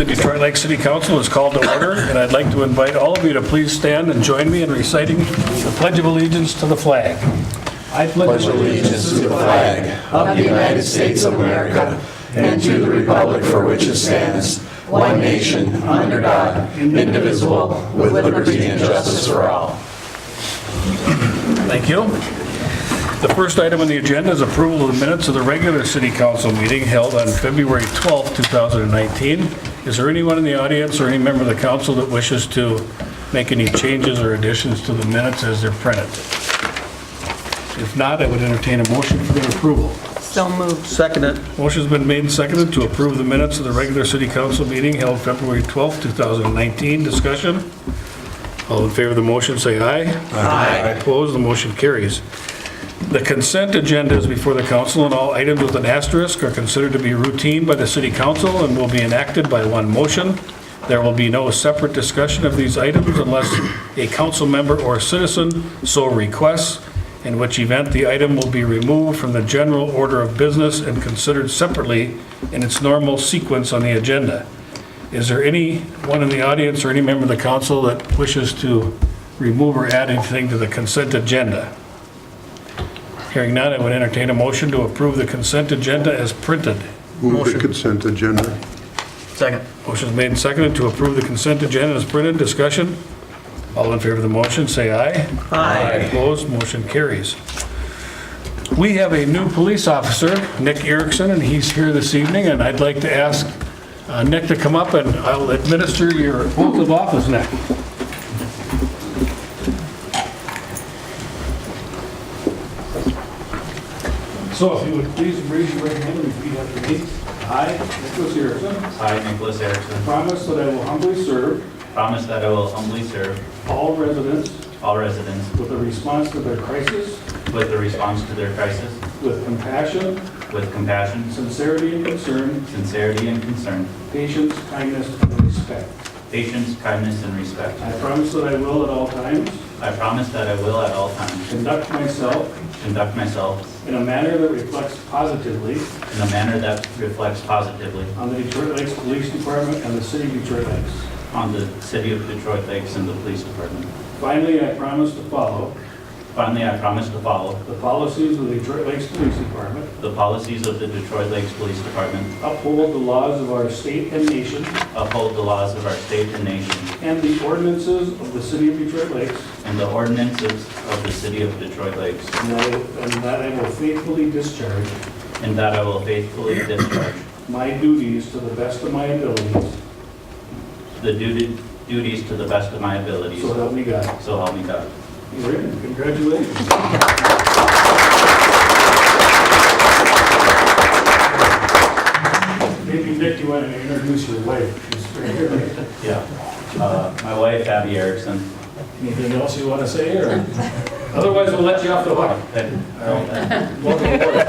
the Detroit Lake City Council is called to order, and I'd like to invite all of you to please stand and join me in reciting the Pledge of Allegiance to the flag. I pledge allegiance to the flag of the United States of America and to the republic for which it stands, one nation, under God, indivisible, with liberty and justice for all. Thank you. The first item on the agenda is approval of the minutes of the regular city council meeting held on February 12th, 2019. Is there anyone in the audience or any member of the council that wishes to make any changes or additions to the minutes as they're printed? If not, I would entertain a motion for their approval. So moved. Second it. Motion's been made and seconded to approve the minutes of the regular city council meeting held February 12th, 2019. Discussion? All in favor of the motion say aye. Aye. Opposed, the motion carries. The consent agenda is before the council, and all items with an asterisk are considered to be routine by the city council and will be enacted by one motion. There will be no separate discussion of these items unless a council member or citizen so requests, in which event the item will be removed from the general order of business and considered separately in its normal sequence on the agenda. Is there anyone in the audience or any member of the council that wishes to remove or add anything to the consent agenda? Hearing none, I would entertain a motion to approve the consent agenda as printed. Move the consent agenda. Second. Motion is made and seconded to approve the consent agenda as printed. Discussion? All in favor of the motion, say aye. Aye. Opposed, motion carries. We have a new police officer, Nick Erickson, and he's here this evening, and I'd like to ask Nick to come up and I'll administer your oath of office, Nick. So if you would please raise your right hand and repeat after me. I, Nicholas Erickson, I, Nicholas Erickson, promise that I will humbly serve promise that I will humbly serve all residents with a response to their crisis, with a response to their crisis, with compassion, sincerity and concern, patience, kindness, and respect. patience, kindness, and respect. I promise that I will at all times I promise that I will at all times conduct myself conduct myself in a manner that reflects positively in a manner that reflects positively on the Detroit Lakes Police Department and the City of Detroit Lakes. on the City of Detroit Lakes and the Police Department. Finally, I promise to follow Finally, I promise to follow the policies of the Detroit Lakes Police Department, the policies of the Detroit Lakes Police Department, uphold the laws of our state and nation, uphold the laws of our state and nation, and the ordinances of the City of Detroit Lakes, and the ordinances of the City of Detroit Lakes, and that I will faithfully discharge and that I will faithfully discharge my duties to the best of my abilities. the duties to the best of my abilities. So help me God. So help me God. You're in. Congratulations. Maybe Nick, you want to introduce your wife? She's right here, right? Yeah. My wife, Abby Erickson. Anything else you want to say, or otherwise we'll let you off the hook. All right. Welcome aboard.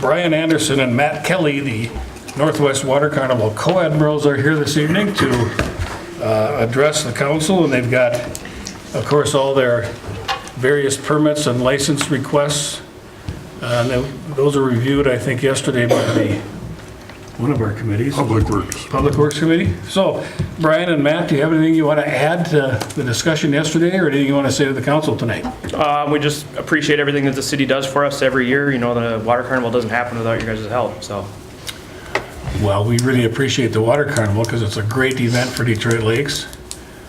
Brian Anderson and Matt Kelly, the Northwest Water Carnival co-admirals, are here this evening to address the council, and they've got, of course, all their various permits and license requests. Those are reviewed, I think, yesterday by one of our committees. Public Works. Public Works Committee. So, Brian and Matt, do you have anything you want to add to the discussion yesterday, or anything you want to say to the council tonight? We just appreciate everything that the city does for us every year. You know, the Water Carnival doesn't happen without your guys' help, so. Well, we really appreciate the Water Carnival because it's a great event for Detroit Lakes.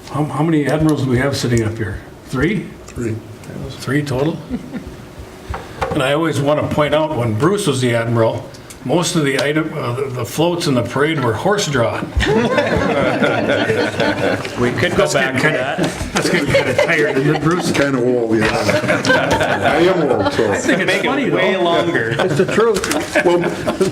How many admirals do we have sitting up here? Three? Three total? And I always want to point out, when Bruce was the admiral, most of the floats in the parade were horse-drawn. We could go back to that. That's getting kind of tired, isn't it, Bruce? Kind of old, yeah. I am old, so. I think it's funny, Way though. longer. It's the truth. Well,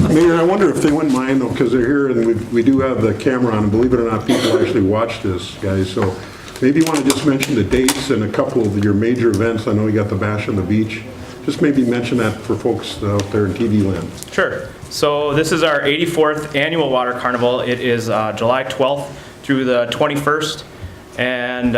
Mayor, I wonder if they wouldn't mind, though, because they're here and we do have the camera on, and believe it or not, people actually watch this, guys, so maybe you want to just mention the dates and a couple of your major events. I know you got the Bash on the Beach. Just maybe mention that for folks out there in TV land. Sure. So this is our 84th annual Water Carnival. It is July 12th through the 21st. And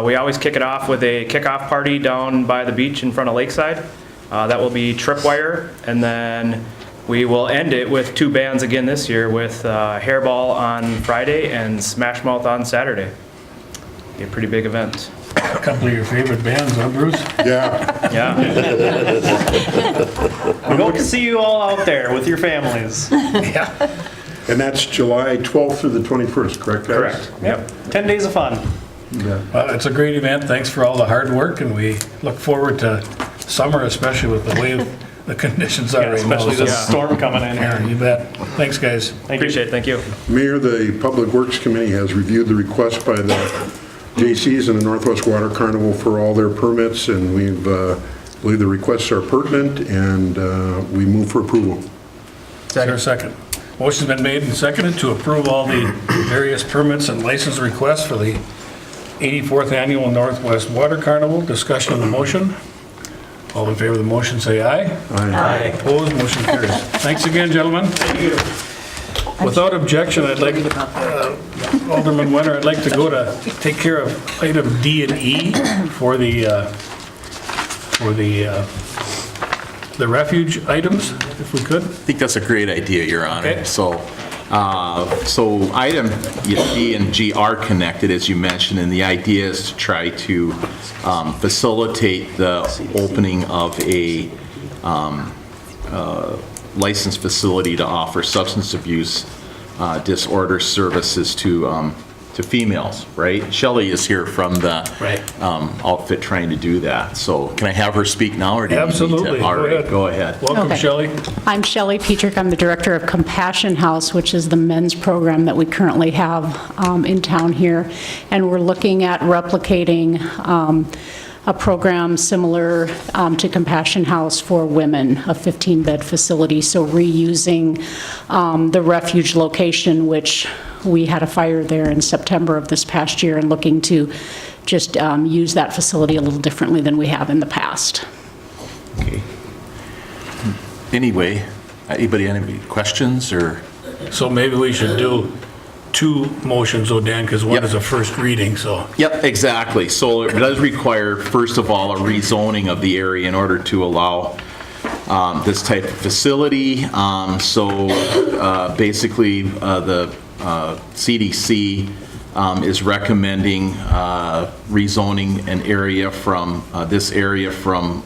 we always kick it off with a kickoff party down by the beach in front of Lakeside. That will be Tripwire, and then we will end it with 2 bands again this year with Hairball on Friday and Smash Mouth on Saturday. Be a pretty big event. A couple of your favorite bands, huh, Bruce? Yeah, Yeah. We hope to see you all out there with your families. and that's July 12th through the 21st, correct, guys? Correct. Yep. 10 days of fun. Well, it's a great event. Thanks for all the hard work, and we look forward to summer, especially with the way the conditions are Yeah, right now. especially this storm coming in Yeah, here. you bet. Thanks, guys. Thank you. Appreciate it. Thank you. Mayor, the Public Works Committee has reviewed the request by the J.C.'s and the Northwest Water Carnival for all their permits, and we've believe the requests are pertinent, and we move for approval. Is there a second? Motion's been made and seconded to approve all the various permits and license requests for the 84th Annual Northwest Water Carnival. Discussion on the motion. All in favor of the motion, say aye. Aye. Opposed, motion carries. Thanks again, gentlemen. Without objection, I'd like, Alderman Wenner, I'd like to go to take care of item D and E for the refuge items, if we could. I think that's a great idea, Your Honor. Okay. So item D and G are connected, as you mentioned, and the idea is to try to facilitate the opening of a licensed facility to offer substance abuse disorder services to females, right? Shelley is here from the Right. outfit trying to do that. So can I have her speak now, or do you need me to? Absolutely. All Go right, ahead. go ahead. Welcome, Okay. Shelley. I'm Shelley Petrick. I'm the director of Compassion House, which is the men's program that we currently have in town here. And we're looking at replicating a program similar to Compassion House for women, a 15-bed facility. So reusing the refuge location, which we had a fire there in September of this past year, and looking to just use that facility a little differently than we have in the past. Okay. Anyway, anybody have any questions, or? So maybe we should do 2 motions, though, Dan, because one Yep. is a first reading, so. Yep, exactly. So it does require, first of all, a rezoning of the area in order to allow this type of facility. Basically, the CDC is recommending rezoning an area from, this area from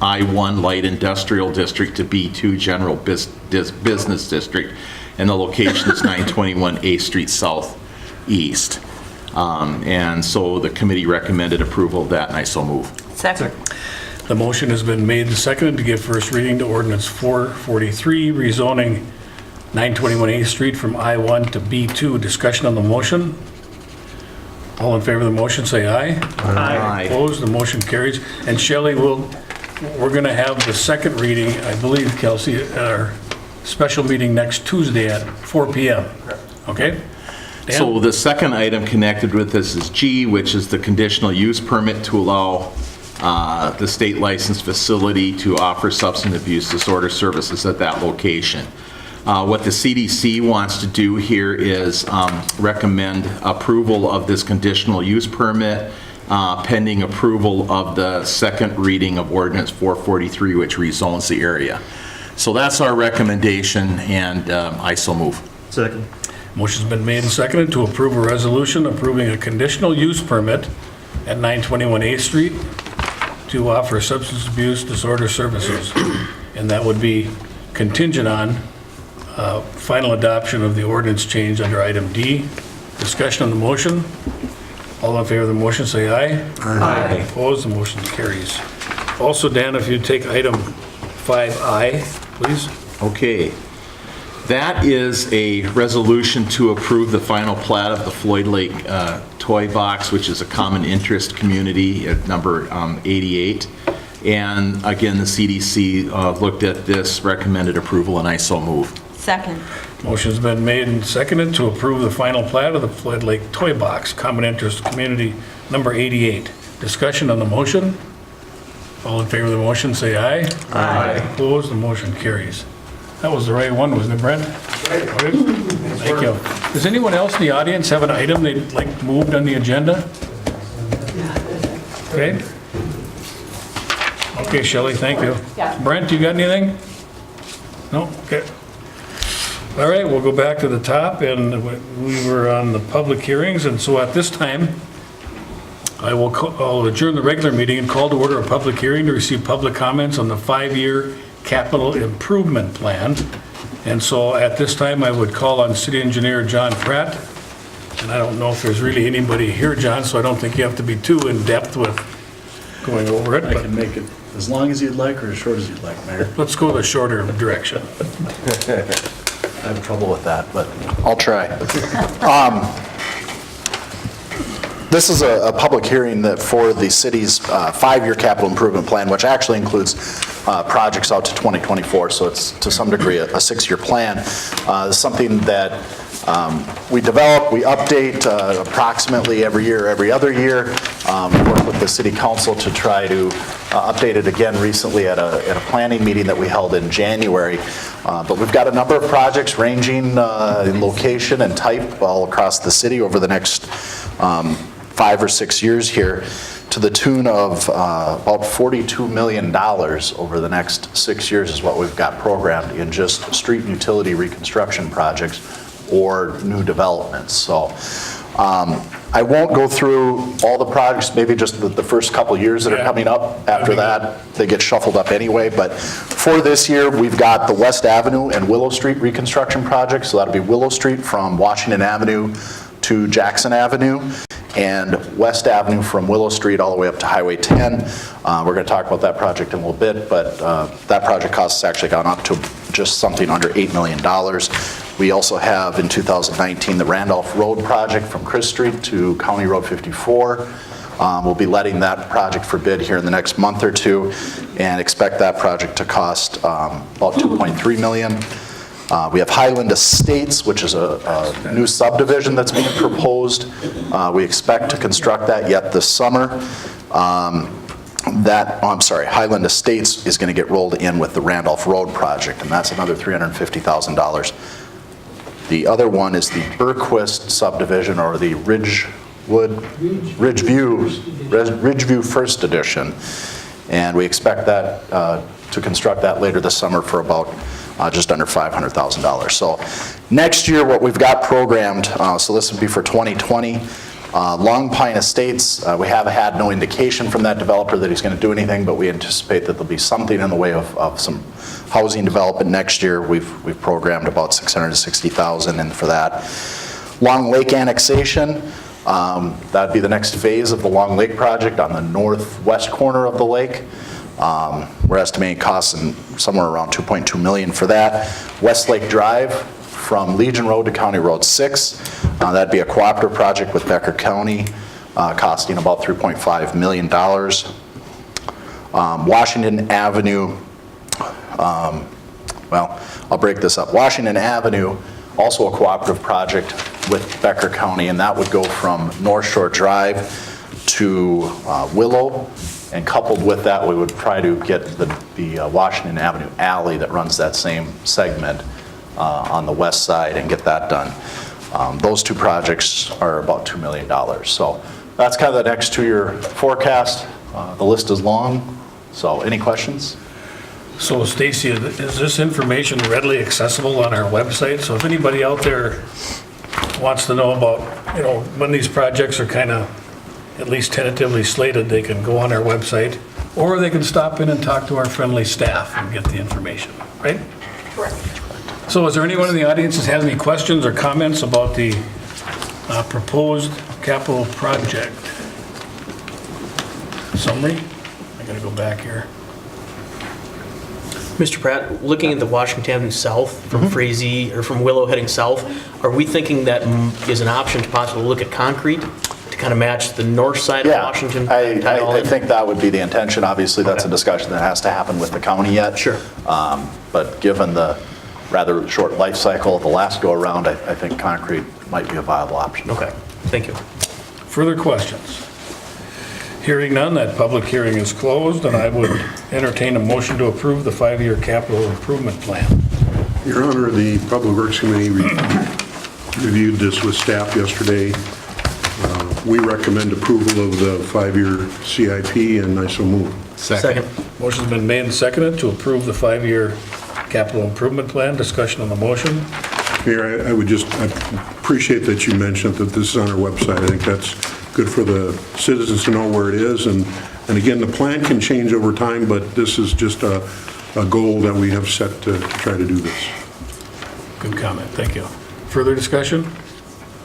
I-1 Light Industrial District to B2 General Business District, and the location is 921 A Street Southeast. And so the committee recommended approval of that, and I so move. Second. The motion has been made and seconded to give first reading to ordinance 443, rezoning 921 A Street from I-1 to B2. Discussion on the motion. All in favor of the motion, say aye. Aye. Opposed, the motion carries. And Shelley, we're going to have the second reading, I believe, Kelsey, at our special meeting next Tuesday at 4 PM. Okay? Dan? So the second item connected with this is G, which is the conditional use permit to allow the state licensed facility to offer substance abuse disorder services at that location. What the CDC wants to do here is recommend approval of this conditional use permit pending approval of the second reading of Ordinance 443, which rezones the area. So that's our recommendation, and I so move. Second. Motion's been made and seconded to approve a resolution approving a conditional use permit at 921 A Street to offer substance abuse disorder services. And that would be contingent on final adoption of the ordinance change under item D. Discussion on the motion. All in favor of the motion, say aye. Aye. Opposed, the motion carries. Also, Dan, if you take item 5I, please. Okay. That is a resolution to approve the final plat of the Floyd Lake Toy Box, which is a common interest community at number 88. And again, the CDC looked at this, recommended approval, and I so move. Second. Motion's been made and seconded to approve the final plat of the Floyd Lake Toy Box, Common Interest Community Number 88. Discussion on the motion. All in favor of the motion, say aye. Aye. Opposed, the motion carries. That was the right one, wasn't it, Brent? Right. Thank you. Does anyone else in the audience have an item they'd like moved on the agenda? Okay. Okay, Shelley, thank you. Brent, you got anything? No? Okay. All right, we'll go back to the top, and we were on the public hearings, and so at this time, I'll adjourn the regular meeting and call to order a public hearing to receive public comments on the 5-year capital improvement plan. And so at this time, I would call on City Engineer John Pratt. And I don't know if there's really anybody here, John, so I don't think you have to be too in-depth with going over it. I But can make it as long as you'd like or as short as you'd like, Mayor. let's go the shorter direction. I have trouble with that, but I'll try. This is a public hearing that for the city's 5-year capital improvement plan, which actually includes projects out to 2024, so it's to some degree a 6-year plan. It's something that we develop, we update approximately every year, every other year. We work with the city council to try to update it again recently at a planning meeting that we held in January. But we've got a number of projects ranging in location and type all across the city over the next 5 or 6 years here, to the tune of about $42 million over the next 6 years is what we've got programmed in just street and utility reconstruction projects or new developments. So I won't go through all the projects, maybe just the first couple of years that are coming up. After that, they get shuffled up anyway. But for this year, we've got the West Avenue and Willow Street reconstruction project. So that'll be Willow Street from Washington Avenue to Jackson Avenue, and West Avenue from Willow Street all the way up to Highway 10. We're going to talk about that project in a little bit, but that project cost has actually gone up to just something under $8 million. We also have in 2019 the Randolph Road project from Chris Street to County Road 54. We'll be letting that project for bid here in the next month or two, and expect that project to cost about $2.3 million. We have Highland Estates, which is a new subdivision that's being proposed. We expect to construct that yet this summer. Highland Estates is going to get rolled in with the Randolph Road project, and that's another $350,000. The other one is the Burquist subdivision, or the Ridgeview First Edition, and we expect that to construct that later this summer for about just under $500,000. So next year, what we've got programmed, so this would be for 2020, Long Pine Estates, we have had no indication from that developer that he's going to do anything, but we anticipate that there'll be something in the way of some housing development next year. We've programmed about $660,000 in for that. Long Lake annexation, that'd be the next phase of the Long Lake project on the northwest corner of the lake. We're estimating costs in somewhere around $2.2 million for that. Westlake Drive from Legion Road to County Road 6. That'd be a cooperative project with Becker County, costing about $3.5 million. Washington Avenue, I'll break this up. Washington Avenue, also a cooperative project with Becker County, and that would go from North Shore Drive to Willow. And coupled with that, we would try to get the Washington Avenue alley that runs that same segment on the west side and get that done. Those two projects are about $2 million. So that's kind of the next 2-year forecast. The list is long. So any questions? So Stacy, is this information readily accessible on our website? So if anybody out there wants to know about, when these projects are kind of at least tentatively slated, they can go on our website, or they can stop in and talk to our friendly staff and get the information, right? Correct. So is there anyone in the audience that has any questions or comments about the proposed capital project summary? I gotta go back here. Mr. Pratt, looking at the Washington Avenue South from Frazee or from Willow heading south, are we thinking that is an option to possibly look at concrete to kind of match the north side of Washington? I think that would be the intention. Obviously, that's a discussion that has to happen with the county yet. Sure. But given the rather short life cycle of the last go-around, I think concrete might be a viable option. Okay, thank you. Further questions? Hearing none, that public hearing is closed, and I would entertain a motion to approve the 5-year capital improvement plan. Your Honor, the Public Works Committee reviewed this with staff yesterday. We recommend approval of the 5-year CIP, and I so move. Second. Motion's been made and seconded to approve the 5-year capital improvement plan. Discussion on the motion. Mayor, I appreciate that you mentioned that this is on our website. I think that's good for the citizens to know where it is. And again, the plan can change over time, but this is just a goal that we have set to try to do this. Good comment, thank you. Further discussion?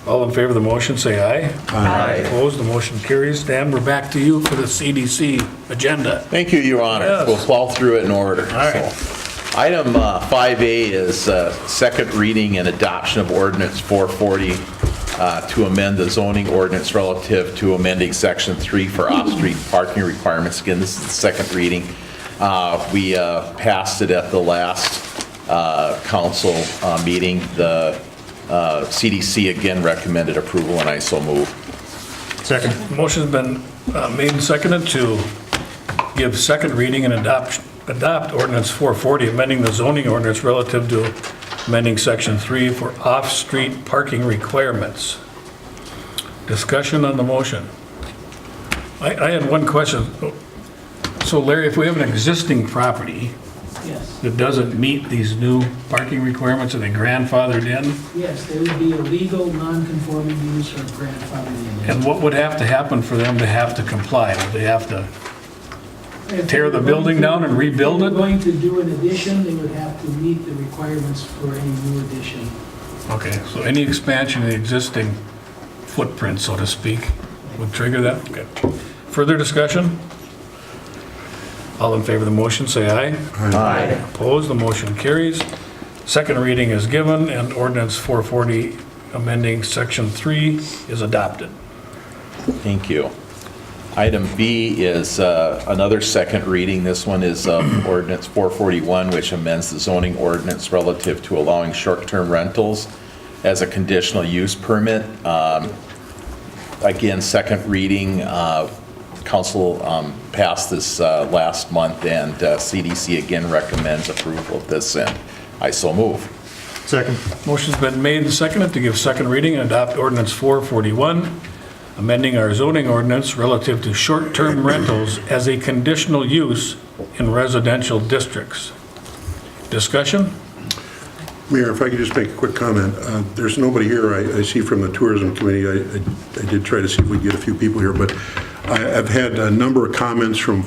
All in favor of the motion, say aye. Aye. Opposed, the motion carries. Dan, we're back to you for the CDC agenda. Thank you, Your Honor. Yes. We'll plow through it in order. All right. So, item 5A is second reading and adoption of Ordinance 440 to amend the zoning ordinance relative to amending Section 3 for off-street parking requirements. Again, this is the second reading. We passed it at the last council meeting. The CDC again recommended approval, and I so move. Second. Motion's been made and seconded to give second reading and adopt Ordinance 440, amending the zoning ordinance relative to amending Section 3 for off-street parking requirements. Discussion on the motion. I had one question. So Larry, if we have an existing property Yes, that doesn't meet these new parking requirements, are they grandfathered in? yes, they would be a legal, non-conforming use or grandfathered in. And what would have to happen for them to have to comply? Would they have to If tear the they were building going to- down and rebuild If it? they were going to do an addition, they would have to meet the requirements for any new addition. Okay, so any expansion of the existing footprint, so to speak, would trigger that? Okay. Further discussion? All in favor of the motion, say aye. Aye. Opposed, the motion carries. Second reading is given, and ordinance 440 amending section 3 is adopted. Thank you. Item B is another second reading. This one is ordinance 441, which amends the zoning ordinance relative to allowing short-term rentals as a conditional use permit. Again, second reading. Council passed this last month, and CDC again recommends approval of this, and I so move. Second. Motion's been made and seconded to give second reading and adopt ordinance 441, amending our zoning ordinance relative to short-term rentals as a conditional use in residential districts. Discussion? Mayor, if I could just make a quick comment. There's nobody here, I see from the tourism committee. I did try to see if we could get a few people here, but I've had a number of comments from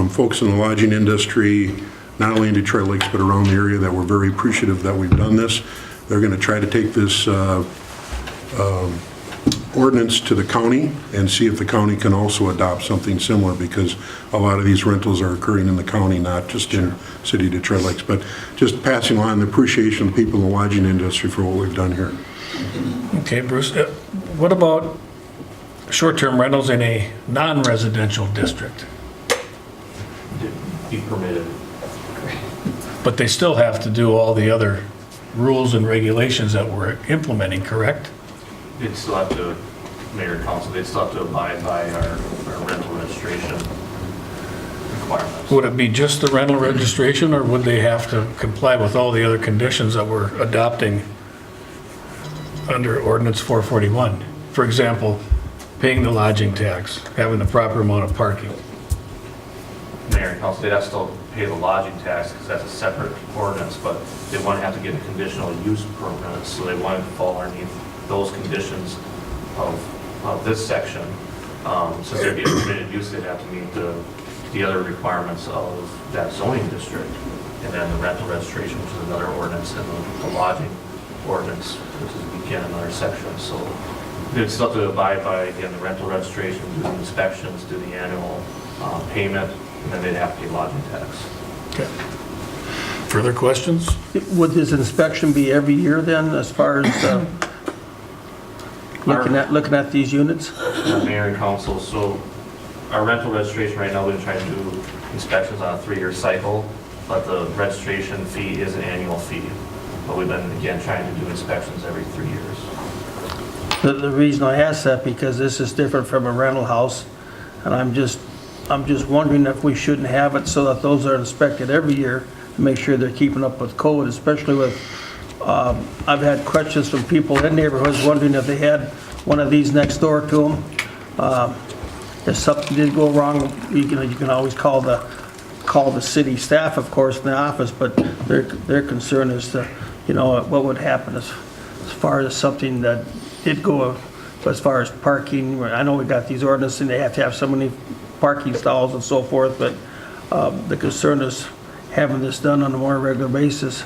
folks in the lodging industry, not only in Detroit Lakes, but around the area, that we're very appreciative that we've done this. They're going to try to take this ordinance to the county and see if the county can also adopt something similar, because a lot of these rentals are occurring in the county, not just in city of Detroit Lakes. But just passing on the appreciation of the people in the lodging industry for what we've done here. Okay, Bruce, what about short-term rentals in a non-residential district? Be permitted. But they still have to do all the other rules and regulations that we're implementing, correct? They'd still have to, Mayor and Council, they'd still have to abide by our rental registration requirements. Would it be just the rental registration, or would they have to comply with all the other conditions that we're adopting under ordinance 441? For example, paying the lodging tax, having the proper amount of parking. Mayor and Council, they'd have to still pay the lodging tax because that's a separate ordinance, but they wouldn't have to get a conditional use permit, so they wanted to fall underneath those conditions of this section. Since there'd be a permitted use, they'd have to meet the other requirements of that zoning district. And then the rental registration, which is another ordinance, and the lodging ordinance, which is again another section. So they'd still have to abide by, again, the rental registration, do the inspections, do the annual payment, and then they'd have to pay lodging tax. Okay. Further questions? Would this inspection be every year then, as far as looking at these units? Mayor and Council, so our rental registration right now, we've been trying to do inspections on a 3-year cycle, but the registration fee is an annual fee. But we've been, again, trying to do inspections every 3 years. The reason I ask that, because this is different from a rental house, and I'm just wondering if we shouldn't have it so that those are inspected every year make sure they're keeping up with code, especially with, I've had questions from people in neighborhoods wondering if they had one of these next door to them. If something did go wrong, you can always call the city staff, of course, in the office, but their concern is to, what would happen as far as something that did go, as far as parking. I know we got these ordinances and they have to have so many parking stalls and so forth, but the concern is having this done on a more regular basis.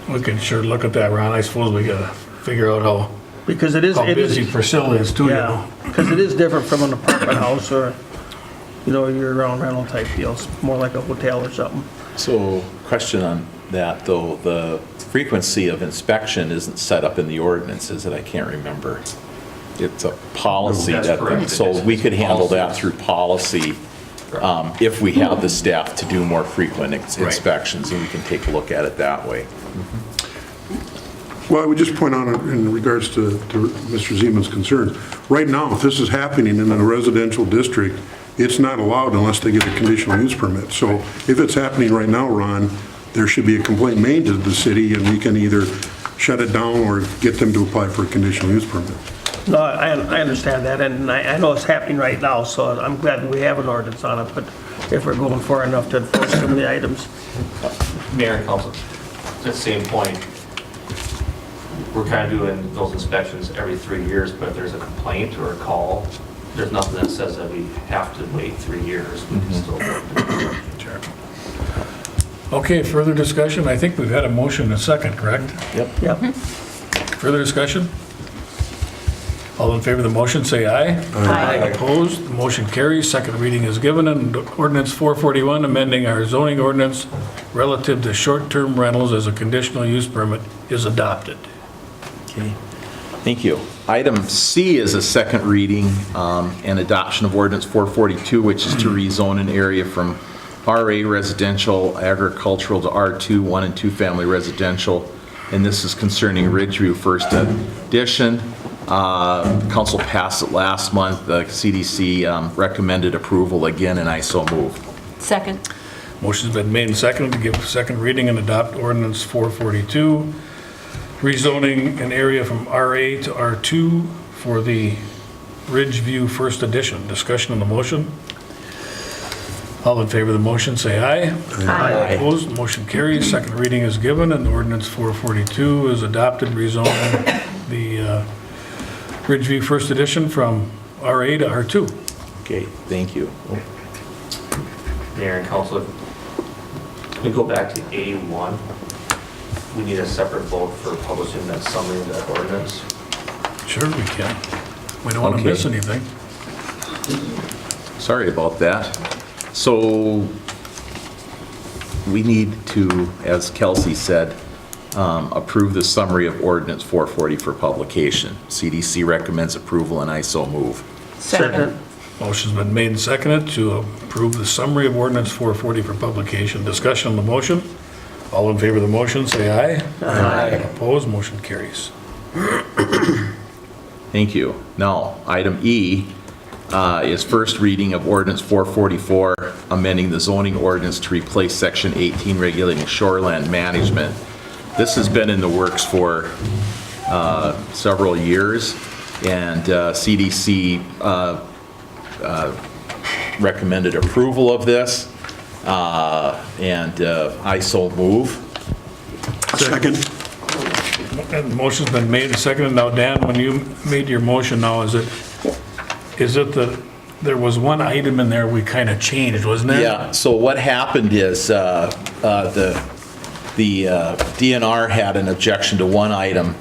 We can sure look at that, Ron. I suppose we gotta figure out how Because it is. busy Priscilla is too, Yeah, because it is different from an apartment house or, year-round rental type deal. It's more like a hotel or something. So, question on that, though, the frequency of inspection isn't set up in the ordinance, is it? I can't remember. It's a policy That's that, correct. so we could handle that through policy if we have the staff to do more frequent inspections, and we can take a look at it that way. Well, I would just point out in regards to Mr. Zeman's concerns, right now, if this is happening in a residential district, it's not allowed unless they get a conditional use permit. So if it's happening right now, Ron, there should be a complaint made to the city, and we can either shut it down or get them to apply for a conditional use permit. No, I understand that, and I know it's happening right now, so I'm glad that we have an ordinance on it, but if we're going far enough to enforce some of the items. Mayor and council, at the same point, we're kind of doing those inspections every 3 years, but if there's a complaint or a call, there's nothing that says that we have to wait 3 years. We can still do it. Sure. Okay, further discussion? I think we've had a motion and a second, correct? Yep. Further discussion? All in favor of the motion, say aye. Aye. Opposed, the motion carries. Second reading is given, and ordinance 441, amending our zoning ordinance relative to short-term rentals as a conditional use permit, is adopted. Okay, thank you. Item C is a second reading and adoption of ordinance 442, which is to rezone an area from RA residential agricultural to R2, 1 and 2 family residential. And this is concerning Ridgeview First Edition. Council passed it last month. The CDC recommended approval again, and I so move. Second. Motion's been made and seconded to give second reading and adopt ordinance 442, rezoning an area from RA to R2 for the Ridgeview First Edition. Discussion on the motion. All in favor of the motion, say aye. Aye. Opposed, motion carries. Second reading is given, and ordinance 442 is adopted, rezoning the Ridgeview First Edition from RA to R2. Okay, thank you. Mayor and council, can we go back to A1? We need a separate vote for publishing that summary of that ordinance. Sure, we can. We don't want to Okay. miss anything. Sorry about that. So we need to, as Kelsey said, approve the summary of ordinance 440 for publication. CDC recommends approval, and I so move. Second. Motion's been made and seconded to approve the summary of ordinance 440 for publication. Discussion on the motion. All in favor of the motion, say aye. Aye. Opposed, motion carries. Thank you. Now, item E is first reading of ordinance 444, amending the zoning ordinance to replace section 18 regulating shoreland management. This has been in the works for several years, and CDC recommended approval of this, and I so move. Second. And the motion's been made and seconded. Now, Dan, when you made your motion now, is it there was one item in there we kind of changed, wasn't it? Yeah, so what happened is the DNR had an objection to one item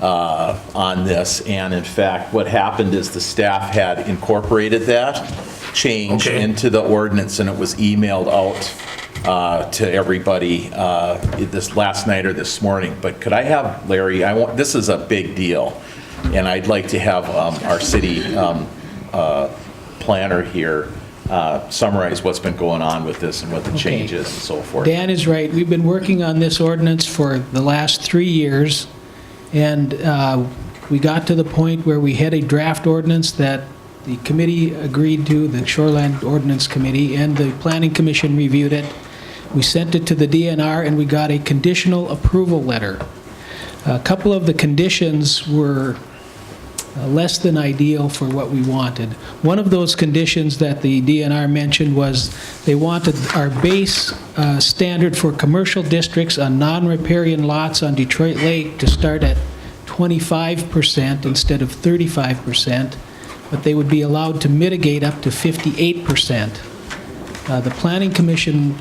on this, and in fact, what happened is the staff had incorporated that change into the ordinance, and it was emailed out to everybody this last night or this morning. But could I have Larry, this is a big deal, and I'd like to have our city planner here summarize what's been going on with this and what the changes and so forth. Dan is right. We've been working on this ordinance for the last 3 years, and we got to the point where we had a draft ordinance that the committee agreed to, the Shoreland Ordinance Committee, and the Planning Commission reviewed it. We sent it to the DNR, and we got a conditional approval letter. A couple of the conditions were less than ideal for what we wanted. One of those conditions that the DNR mentioned was they wanted our base standard for commercial districts on non-riparian lots on Detroit Lake to start at 25% instead of 35%, but they would be allowed to mitigate up to 58%. The Planning Commission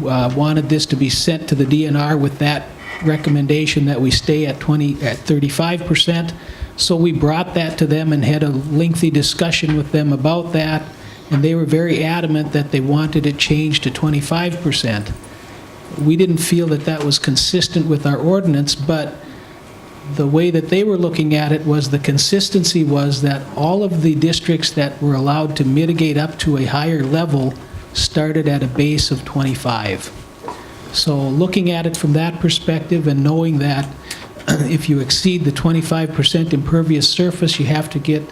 wanted this to be sent to the DNR with that recommendation that we stay at 35%. So we brought that to them and had a lengthy discussion with them about that, and they were very adamant that they wanted it changed to 25%. We didn't feel that that was consistent with our ordinance, but the way that they were looking at it was the consistency was that all of the districts that were allowed to mitigate up to a higher level started at a base of 25. So looking at it from that perspective and knowing that if you exceed the 25% impervious surface, you have to get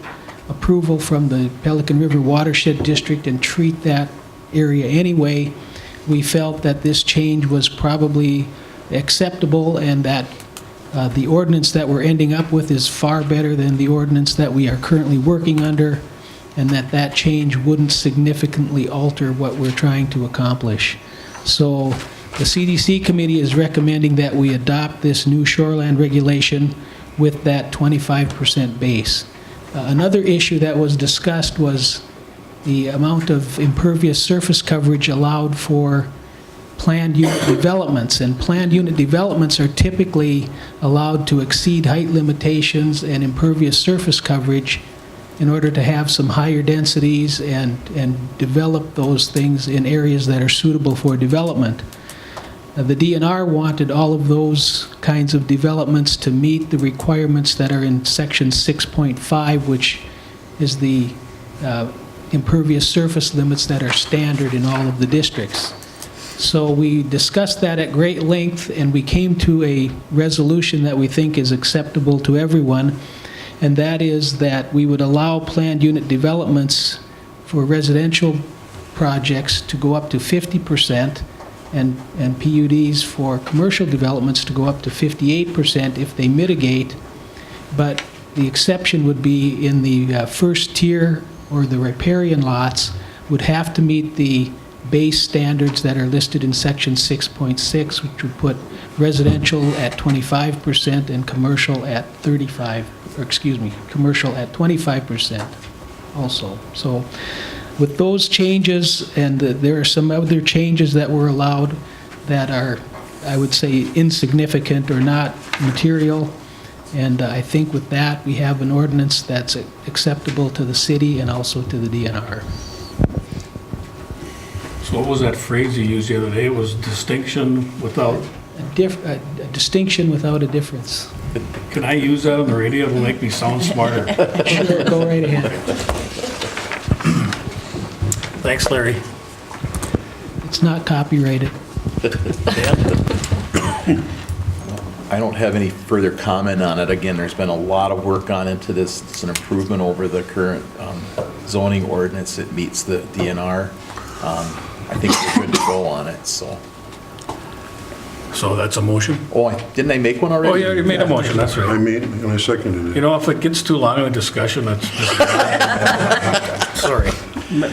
approval from the Pelican River Watershed District and treat that area anyway, we felt that this change was probably acceptable and that the ordinance that we're ending up with is far better than the ordinance that we are currently working under, and that change wouldn't significantly alter what we're trying to accomplish. So the CDC committee is recommending that we adopt this new shoreland regulation with that 25% base. Another issue that was discussed was the amount of impervious surface coverage allowed for planned unit developments. And planned unit developments are typically allowed to exceed height limitations and impervious surface coverage in order to have some higher densities and develop those things in areas that are suitable for development. The DNR wanted all of those kinds of developments to meet the requirements that are in Section 6.5, which is the impervious surface limits that are standard in all of the districts. So we discussed that at great length, and we came to a resolution that we think is acceptable to everyone, and that is that we would allow planned unit developments for residential projects to go up to 50%, and PUDs for commercial developments to go up to 58% if they mitigate, but the exception would be in the first tier or the riparian lots would have to meet the base standards that are listed in Section 6.6, which would put residential at 25% and commercial at 25% also. So with those changes, and there are some other changes that were allowed that are, I would say, insignificant or not material, and I think with that we have an ordinance that's acceptable to the city and also to the DNR. So what was that phrase you used the other day? It was distinction without... A distinction without a difference. Can I use that on the radio to make me sound smarter? Sure, go right ahead. Thanks, Larry. It's not copyrighted. I don't have any further comment on it. Again, there's been a lot of work gone into this. It's an improvement over the current zoning ordinance. It meets the DNR. I think we're good to go on it, so. So that's a motion? Oh, didn't I make one already? Oh, yeah, you made a motion, that's I right. made, and I seconded it. You know, if it gets too long in a discussion, that's just... Sorry.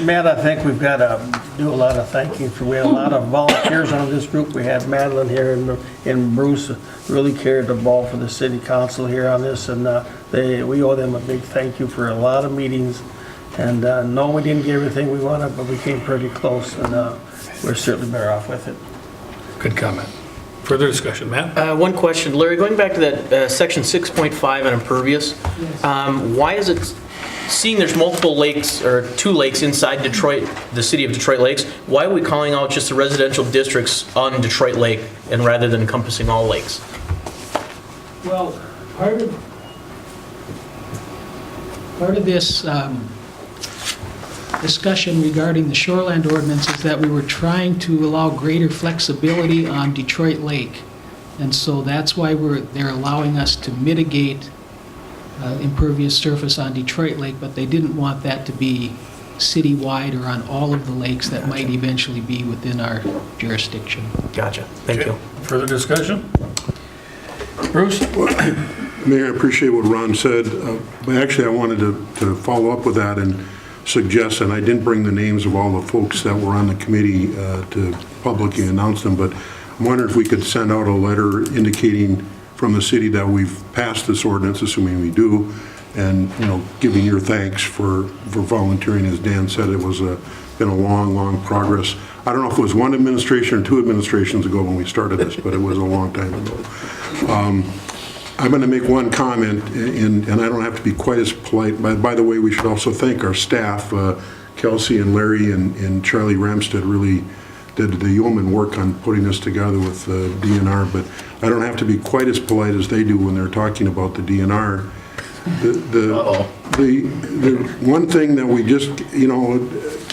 Matt, I think we've got to do a lot of thanking for, we had a lot of volunteers on this group. We had Madeline here and Bruce really carried the ball for the city council here on this, and we owe them a big thank you for a lot of meetings. And no, we didn't get everything we wanted, but we came pretty close, and we're certainly better off with it. Good comment. Further discussion, Matt? One question, Larry, going back to that Section 6.5 on impervious, why is it, seeing there's multiple lakes, or 2 lakes inside Detroit, the city of Detroit Lakes, why are we calling out just the residential districts on Detroit Lake and rather than encompassing all lakes? Well, part of this discussion regarding the shoreland ordinance is that we were trying to allow greater flexibility on Detroit Lake. And so that's why they're allowing us to mitigate impervious surface on Detroit Lake, but they didn't want that to be citywide or on all of the lakes that might eventually be within our jurisdiction. Gotcha. Thank you. Further discussion? Bruce? Mayor, I appreciate what Ron said, but actually I wanted to follow up with that and suggest, and I didn't bring the names of all the folks that were on the committee to publicly announce them, but I'm wondering if we could send out a letter indicating from the city that we've passed this ordinance, assuming we do, and, giving your thanks for volunteering. As Dan said, it was been a long progress. I don't know if it was one administration or two administrations ago when we started this, but it was a long time ago. I'm going to make one comment, and I don't have to be quite as polite. By the way, we should also thank our staff. Kelsey and Larry and Charlie Ramstead really did the yeoman work on putting this together with DNR, but I don't have to be quite as polite as they do when they're talking about the DNR. The one thing that we just,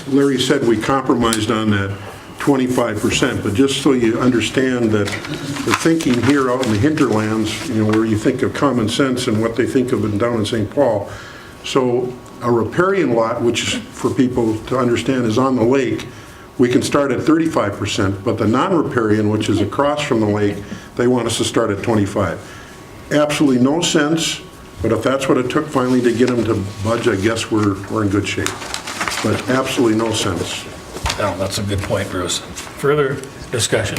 Larry said we compromised on that 25%, but just so you understand that the thinking here out in the hinterlands, where you think of common sense and what they think of down in St. Paul. So a riparian lot, which for people to understand is on the lake, we can start at 35%, but the non-riparian, which is across from the lake, they want us to start at 25. Absolutely no sense, but if that's what it took finally to get them to budge, I guess we're in good shape. But absolutely no sense. Oh, that's a good point, Bruce. Further discussion?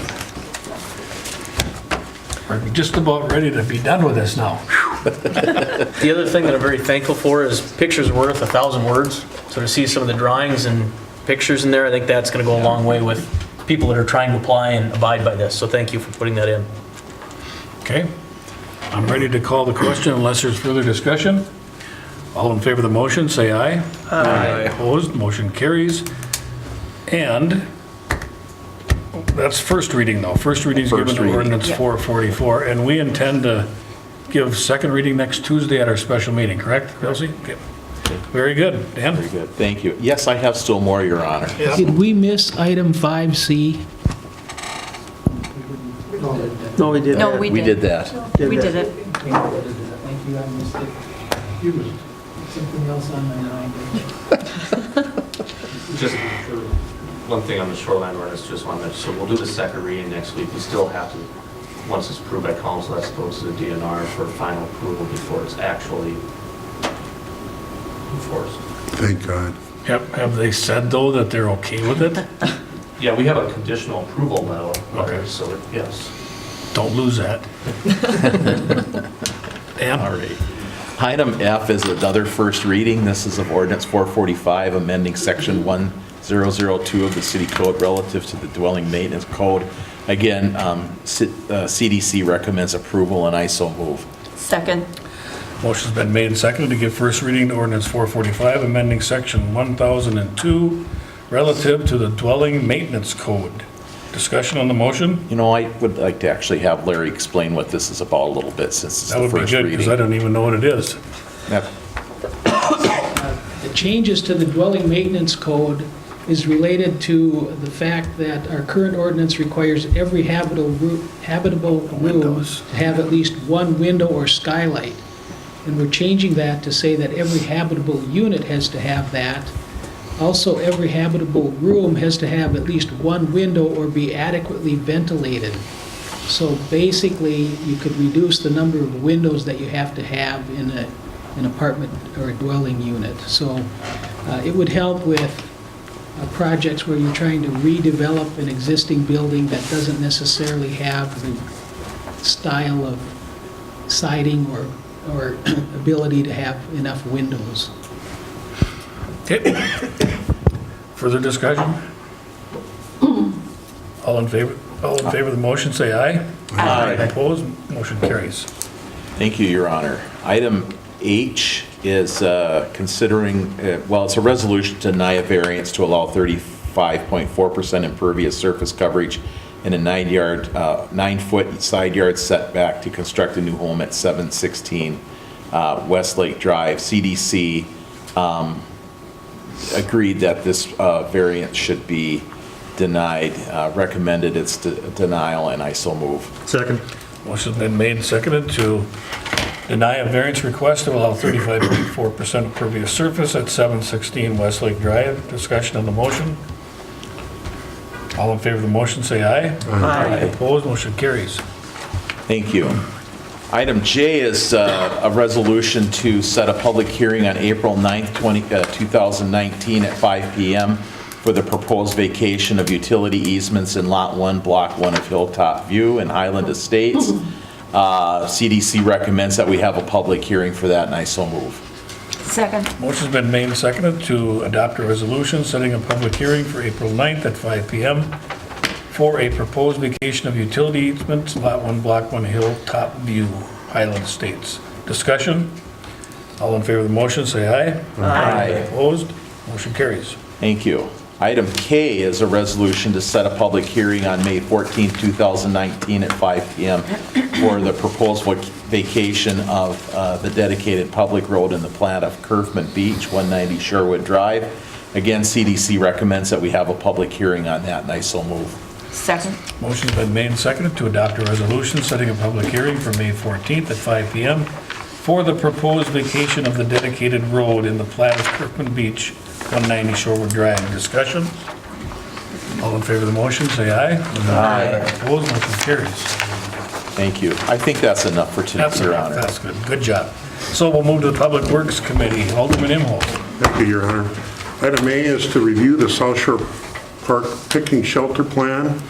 We're just about ready to be done with this now. The other thing that I'm very thankful for is pictures are worth 1,000 words. So to see some of the drawings and pictures in there, I think that's going to go a long way with people that are trying to apply and abide by this. So thank you for putting that in. Okay. I'm ready to call the question unless there's further discussion. All in favor of the motion, say aye. Aye. Opposed, motion carries. And that's first reading, though. First reading is given to ordinance 444, and we intend to give second reading next Tuesday at our special meeting, correct, Kelsey? Okay. Very good. Dan? Very good, thank you. Yes, I have still more, Your Honor. Did we miss item 5C? No, we didn't. No, we We did that. We did it. Thank you, I missed it. Something else on my mind. Just one thing on the shoreline ordinance, just want to mention, so we'll do the second reading next week. We still have to, once it's approved by council, that's goes to the DNR for final approval before it's actually enforced. Thank God. Have they said, though, that they're okay with it? Yeah, we have a conditional approval letter, so yes. Don't lose that. Dan? All right. Item F is another first reading. This is of ordinance 445, amending section 1002 of the city code relative to the dwelling maintenance code. Again, CDC recommends approval, and I so move. Second. Motion's been made and seconded to give first reading to ordinance 445, amending section 1002 relative to the dwelling maintenance code. Discussion on the motion? I would like to actually have Larry explain what this is about a little bit, since it's That the would be first good, reading. because I don't even know what it is. Yep. The changes to the dwelling maintenance code is related to the fact that our current ordinance requires every habitable room to have at least one window or skylight. And we're changing that to say that every habitable unit has to have that. Also, every habitable room has to have at least one window or be adequately ventilated. So basically, you could reduce the number of windows that you have to have in an apartment or a dwelling unit. So it would help with projects where you're trying to redevelop an existing building that doesn't necessarily have the style of siding or ability to have enough windows. Okay. Further discussion? All in favor of the motion, say aye. Aye. Opposed? Motion carries. Thank you, Your Honor. Item H is considering, it's a resolution to deny a variance to allow 35.4% impervious surface coverage in a 9-foot side yard setback to construct a new home at 716 Westlake Drive. CDC agreed that this variance should be denied, recommended its denial, and I so move. Second. Motion's been made and seconded to Deny a variance request to allow 35.4% impervious surface at 716 Westlake Drive. Discussion on the motion. All in favor of the motion, say aye. Aye. Opposed, motion carries. Thank you. Item J is a resolution to set a public hearing on April 9th, 2019 at 5 p.m. for the proposed vacation of utility easements in Lot 1, Block 1 of Hilltop View and Highland Estates. CDC recommends that we have a public hearing for that, and I so move. Second. Motion's been made and seconded to adopt a resolution setting a public hearing for April 9th at 5 p.m. for a proposed vacation of utility easements, Lot 1, Block 1, Hilltop View, Highland Estates. Discussion? All in favor of the motion, say aye. Aye. Opposed? Motion carries. Thank you. Item K is a resolution to set a public hearing on May 14th, 2019 at 5 p.m. for the proposed vacation of the dedicated public road in the plat of Kerfman Beach, 190 Sherwood Drive. Again, CDC recommends that we have a public hearing on that, and I so move. Second. Motion's been made and seconded to adopt a resolution setting a public hearing for May 14th at 5 p.m. for the proposed vacation of the dedicated road in the plat of Kerfman Beach, 190 Shoreland Drive. Discussion? All in favor of the motion, say aye. Aye. Opposed, motion carries. Thank you. I think that's enough for today, That's Your enough. Honor. That's good. Good job. So we'll move to the Public Works Committee. Alderman Imhoff. Thank you, Your Honor. Item A is to review the South Shore Park picnic shelter plan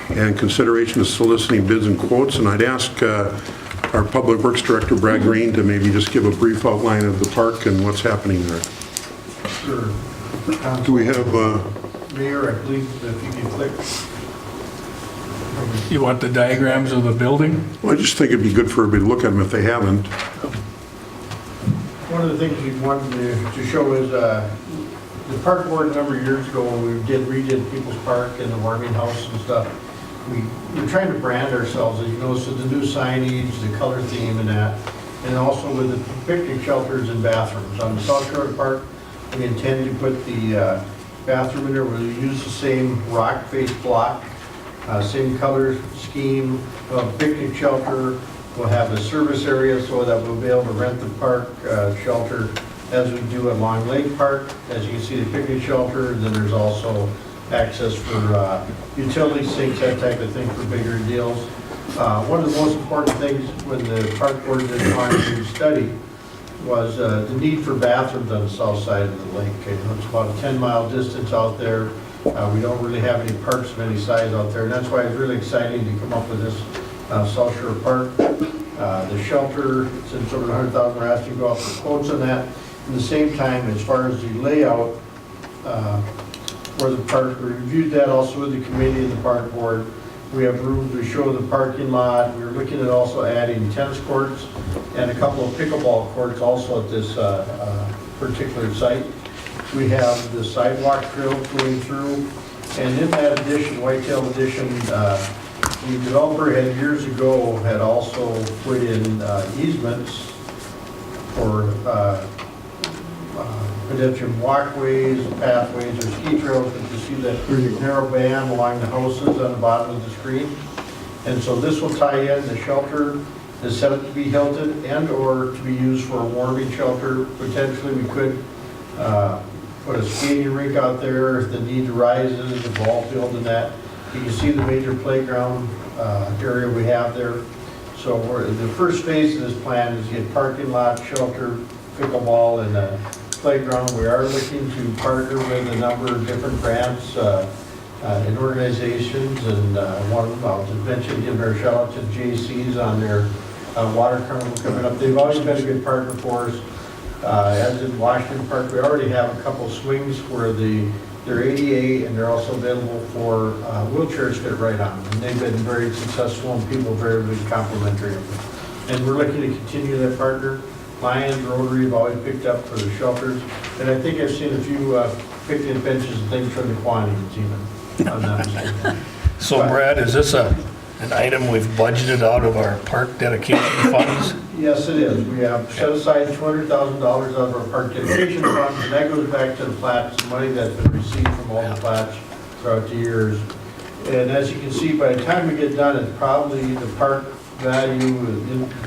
and consideration of soliciting bids and quotes. And I'd ask our Public Works Director, Brad Green, to maybe just give a brief outline of the park and what's happening there. Sure. Do we have, Mayor, I believe if you can click. You want the diagrams of the building? well, I just think it'd be good for everybody to look at them if they haven't. One of the things we wanted to show is the park board a number of years ago, when we redid People's Park and the warming house and stuff, we're trying to brand ourselves, as you know, so the new signage, the color theme and that, and also with the picnic shelters and bathrooms. On the South Shore Park, we intend to put the bathroom in there. We'll use the same rock face block, same color scheme of picnic shelter. We'll have a service area so that we'll be able to rent the park shelter as we do at Long Lake Park. As you can see, the picnic shelter, then there's also access for utility sinks, that type of thing for bigger deals. One of the most important things when the park board did the longitude study was the need for bathrooms on the south side of the lake. It's about a 10-mile distance out there. We don't really have any parks of any size out there, and that's why it's really exciting to come up with this South Shore Park. The shelter, since over 100,000, we're asking to go out for quotes on that. At the same time, as far as the layout for the park, we reviewed that also with the committee and the park board. We have room to show the parking lot. We're looking at also adding tennis courts and a couple of pickleball courts also at this particular site. We have the sidewalk trail going through, and in that addition, Whitetail Edition, the developer had years ago had also put in easements for pedestrian walkways, pathways, or ski trails, but you see that narrow band along the houses on the bottom of the screen. And so this will tie in. The shelter is set up to be hilted and or to be used for a warming shelter. Potentially we could put a skating rink out there if the need arises, the ball field and that. You can see the major playground area we have there. So the first phase of this plan is get parking lot, shelter, pickleball, and playground. We are looking to partner with a number of different grants and organizations, and one of them, I'll just mention, give our shout out to JC's on their water carnival coming up. They've always been a good partner for us. As in Washington Park, we already have a couple swings where they're ADA and they're also available for wheelchairs fit right on. And they've been very successful and people very, very complimentary of them. And we're looking to continue that partner. Lions, Rotary have always picked up for the shelters. And I think I've seen a few picnic benches and things from the Quantities even. I'm not mistaken. So Brad, is this an item we've budgeted out of our park dedication funds? Yes, it is. We have set aside $200,000 out of our park dedication funds, and that goes back to the plats, money that's been received from all the plats throughout the years. And as you can see, by the time we get done, it's probably the park value,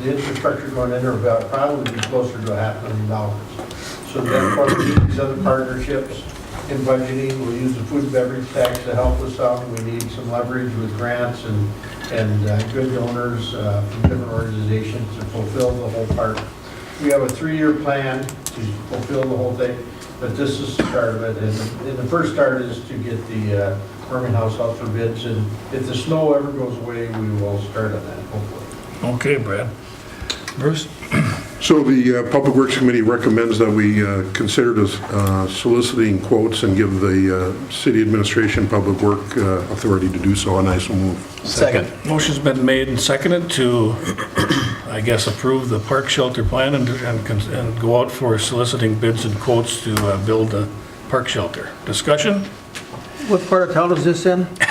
the infrastructure going in there about probably be closer to $500,000. So that's why we need these other partnerships in budgeting. We'll use the food and beverage tax to help us out. We need some leverage with grants and good donors from different organizations to fulfill the whole part. We have a 3-year plan to fulfill the whole thing, but this is the start of it. And the first start is to get the warming house out for bids, and if the snow ever goes away, we will start on that, hopefully. Okay, Brad. Bruce? So the Public Works Committee recommends that we consider soliciting quotes and give the city administration public work authority to do so, and I so move. Second. Motion's been made and seconded to, I guess, approve the park shelter plan and go out for soliciting bids and quotes to build a park shelter. Discussion? What part of town is this in? For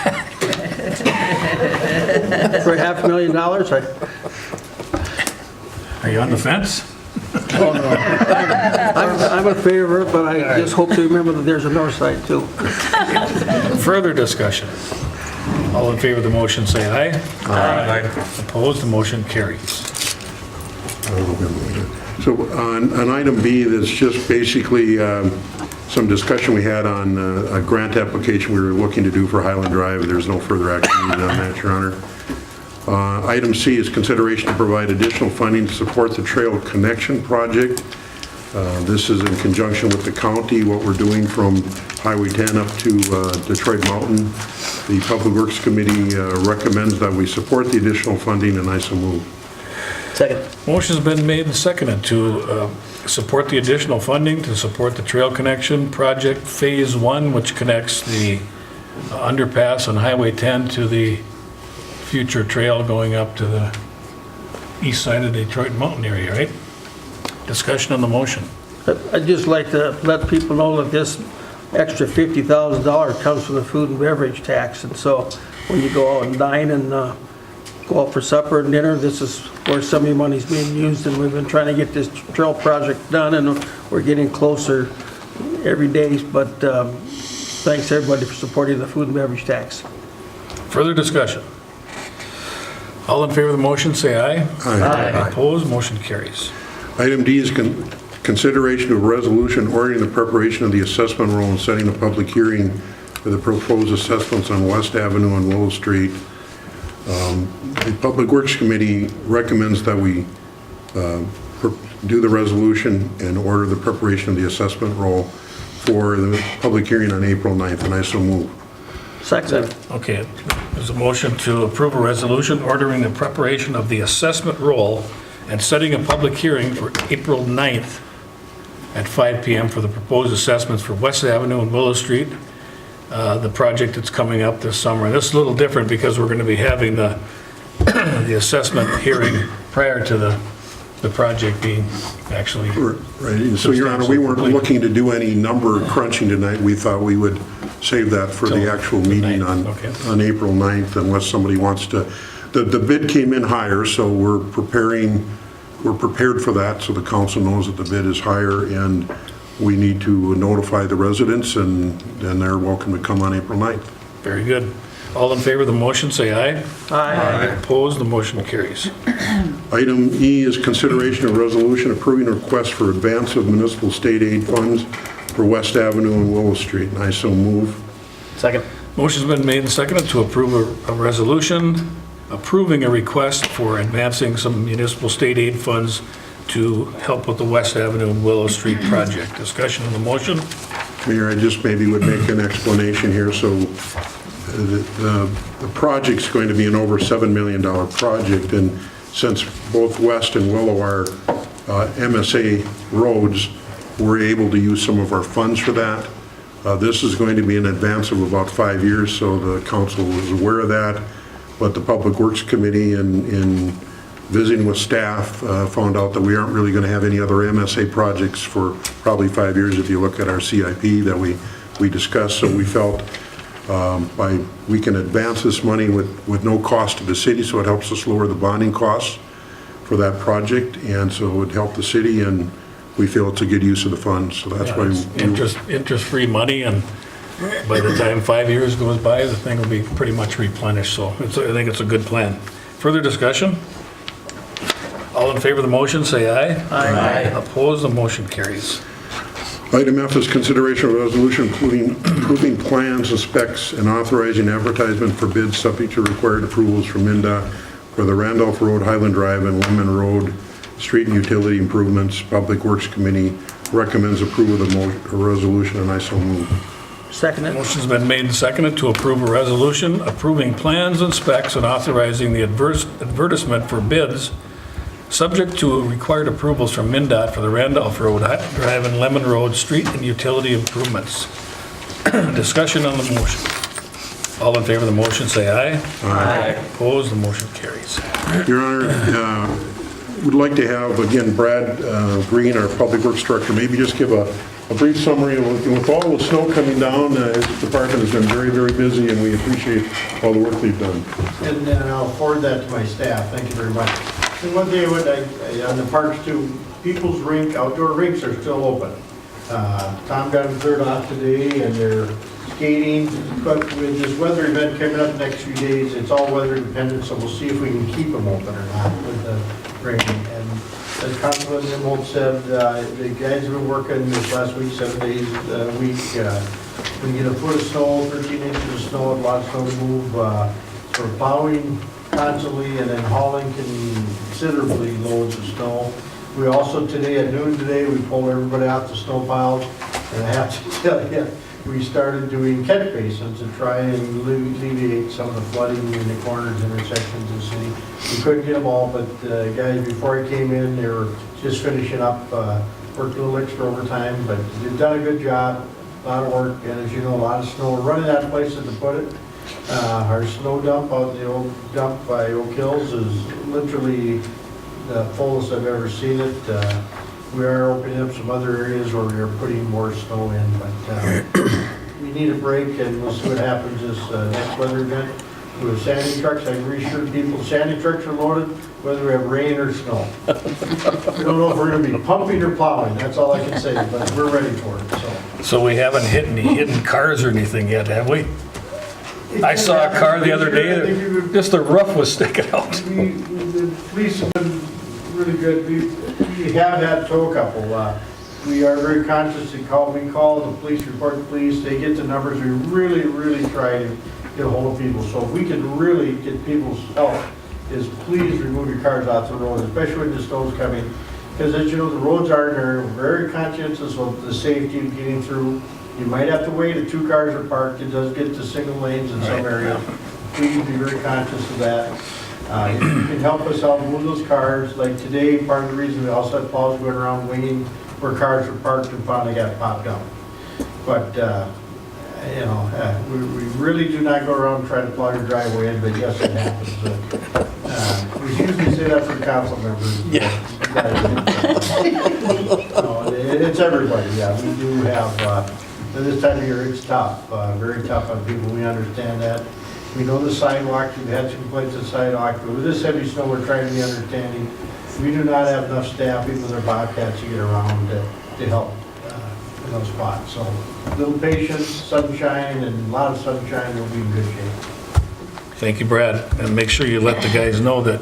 $500,000? Are you on the fence? Oh, no. I'm in favor of it, but I just hope to remember that there's a north side too. Further discussion? All in favor of the motion, say aye. Aye. Opposed, the motion carries. So on item B, that's just basically some discussion we had on a grant application we were looking to do for Highland Drive. There's no further action needed on that, Your Honor. Item C is consideration to provide additional funding to support the Trail Connection Project. This is in conjunction with the county, what we're doing from Highway 10 up to Detroit Mountain. The Public Works Committee recommends that we support the additional funding, and I so move. Second. Motion's been made and seconded to support the additional funding to support the Trail Connection Project Phase 1, which connects the underpass on Highway 10 to the future trail going up to the east side of the Detroit Mountain area, right? Discussion on the motion. I'd just like to let people know that this extra $50,000 comes from the food and beverage tax. And so when you go out and dine and go out for supper and dinner, this is where some of your money's being used. And we've been trying to get this trail project done, and we're getting closer every day. But thanks everybody for supporting the food and beverage tax. Further discussion? All in favor of the motion, say aye. Aye. Opposed, motion carries. Item D is consideration of a resolution ordering the preparation of the assessment roll and setting a public hearing for the proposed assessments on West Avenue and Willow Street. The Public Works Committee recommends that we do the resolution and order the preparation of the assessment roll for the public hearing on April 9th, and I so move. Second. Okay, there's a motion to approve a resolution ordering the preparation of the assessment roll and setting a public hearing for April 9th at 5 p.m. for the proposed assessments for West Avenue and Willow Street, the project that's coming up this summer. This is a little different because we're going to be having the assessment hearing prior to the project being actually... Right, so Your Honor, we weren't looking to do any number crunching tonight. We thought we would save that for the actual meeting on April 9th, unless somebody wants to. The bid came in higher, so we're prepared for that, so the council knows that the bid is higher, and we need to notify the residents, and then they're welcome to come on April 9th. Very good. All in favor of the motion, say aye. Aye. Opposed, the motion carries. Item E is consideration of resolution approving a request for advance of municipal state aid funds for West Avenue and Willow Street, and I so move. Second. Motion's been made and seconded to approve a resolution approving a request for advancing some municipal state aid funds to help with the West Avenue and Willow Street project. Discussion on the motion? Mayor, I just maybe would make an explanation here. So the project's going to be an over $7 million project, and since both West and Willow are MSA roads, we're able to use some of our funds for that. This is going to be an advance of about 5 years, so the council is aware of that. But the Public Works Committee, in visiting with staff, found out that we aren't really going to have any other MSA projects for probably 5 years if you look at our CIP that we discussed. So we felt we can advance this money with no cost to the city, so it helps us lower the bonding costs for that project, and so it would help the city, and we feel it's a good use of the funds. So that's why interest-free money, and by the time 5 years goes by, the thing will be pretty much replenished. So I think it's a good plan. Further discussion? All in favor of the motion, say aye. Aye. Opposed, the motion carries. Item F is consideration of a resolution including approving plans and specs and authorizing advertisement for bids subject to required approvals from MnDOT for the Randolph Road, Highland Drive, and Lemon Road Street and Utility Improvements. Public Works Committee recommends approval of the resolution, and I so move. Second it. Motion's been made and seconded to approve a resolution approving plans and specs and authorizing the advertisement for bids subject to required approvals from MnDOT for the Randolph Road, Drive, and Lemon Road Street and Utility Improvements. Discussion on the motion. All in favor of the motion, say aye. Aye. Opposed, the motion carries. Your Honor, would like to have, again, Brad Green, our Public Works Director, maybe just give a brief summary of, with all the snow coming down, his department has been very, very busy, and we appreciate all the work they've done. And I'll forward that to my staff. Thank you very much. And one thing on the parks too, people's outdoor rinks are still open. Tom got them cleared off today and they're skating, but with this weather event coming up the next few days, it's all weather dependent, so we'll see if we can keep them open or not with the rain. And as Councilman Nimmold said, the guys have been working this last week, 7 days a week. We get a foot of snow, 13 inches of snow, a lot of snow to move. So we're plowing constantly and then hauling considerably loads of snow. We also today, at noon today, we pulled everybody out the snow piles. And I have to tell you, we started doing catch basins to try and alleviate some of the flooding in the corners, intersections of the city. We couldn't get them all, but guys, before I came in, they were just finishing up, worked a little extra overtime, but they've done a good job, a lot of work, and as you know, a lot of snow. We're running out of places to put it. Our snow dump out the old dump by Oak Hills is literally the fullest I've ever seen it. We are opening up some other areas where we are putting more snow in, but we need a break, and we'll see what happens this next weather event. With sanding trucks, I can reassure people, sanding trucks are loaded, whether we have rain or snow. We don't know if we're going to be pumping or plowing, that's all I can say, but we're ready for it, So we haven't hit any hidden cars or anything yet, have we? I saw a car the other day, just the roof was sticking out. The police have been really good. We have had tow a couple. We are very conscious. We call the police, report the police. They get the numbers. We really, really try to get a hold of people. So if we can really get people's help, is please remove your cars off the road, especially when the snow's coming. Because as you know, the roads are very conscientious of the safety of getting through. You might have to wait if 2 cars are parked. It does get to single lanes in some areas. Please be very conscious of that. If you can help us out move those cars, like today, part of the reason we also had plows going around waiting where cars were parked and finally got popped out. But, we really do not go around and try to plow your driveway in, but yes, it happens. We usually say that for council members. Yeah. It's everybody, yeah. We do have, this time of year, it's tough, very tough on people. We understand that. We know the sidewalk, we've had some complaints of sidewalk, but with this heavy snow, we're trying to be understanding. We do not have enough staff, even with our Bobcats, to get around to help in those spots. So a little patience, sunshine, and a lot of sunshine, we'll be in good shape. Thank you, Brad, and make sure you let the guys know that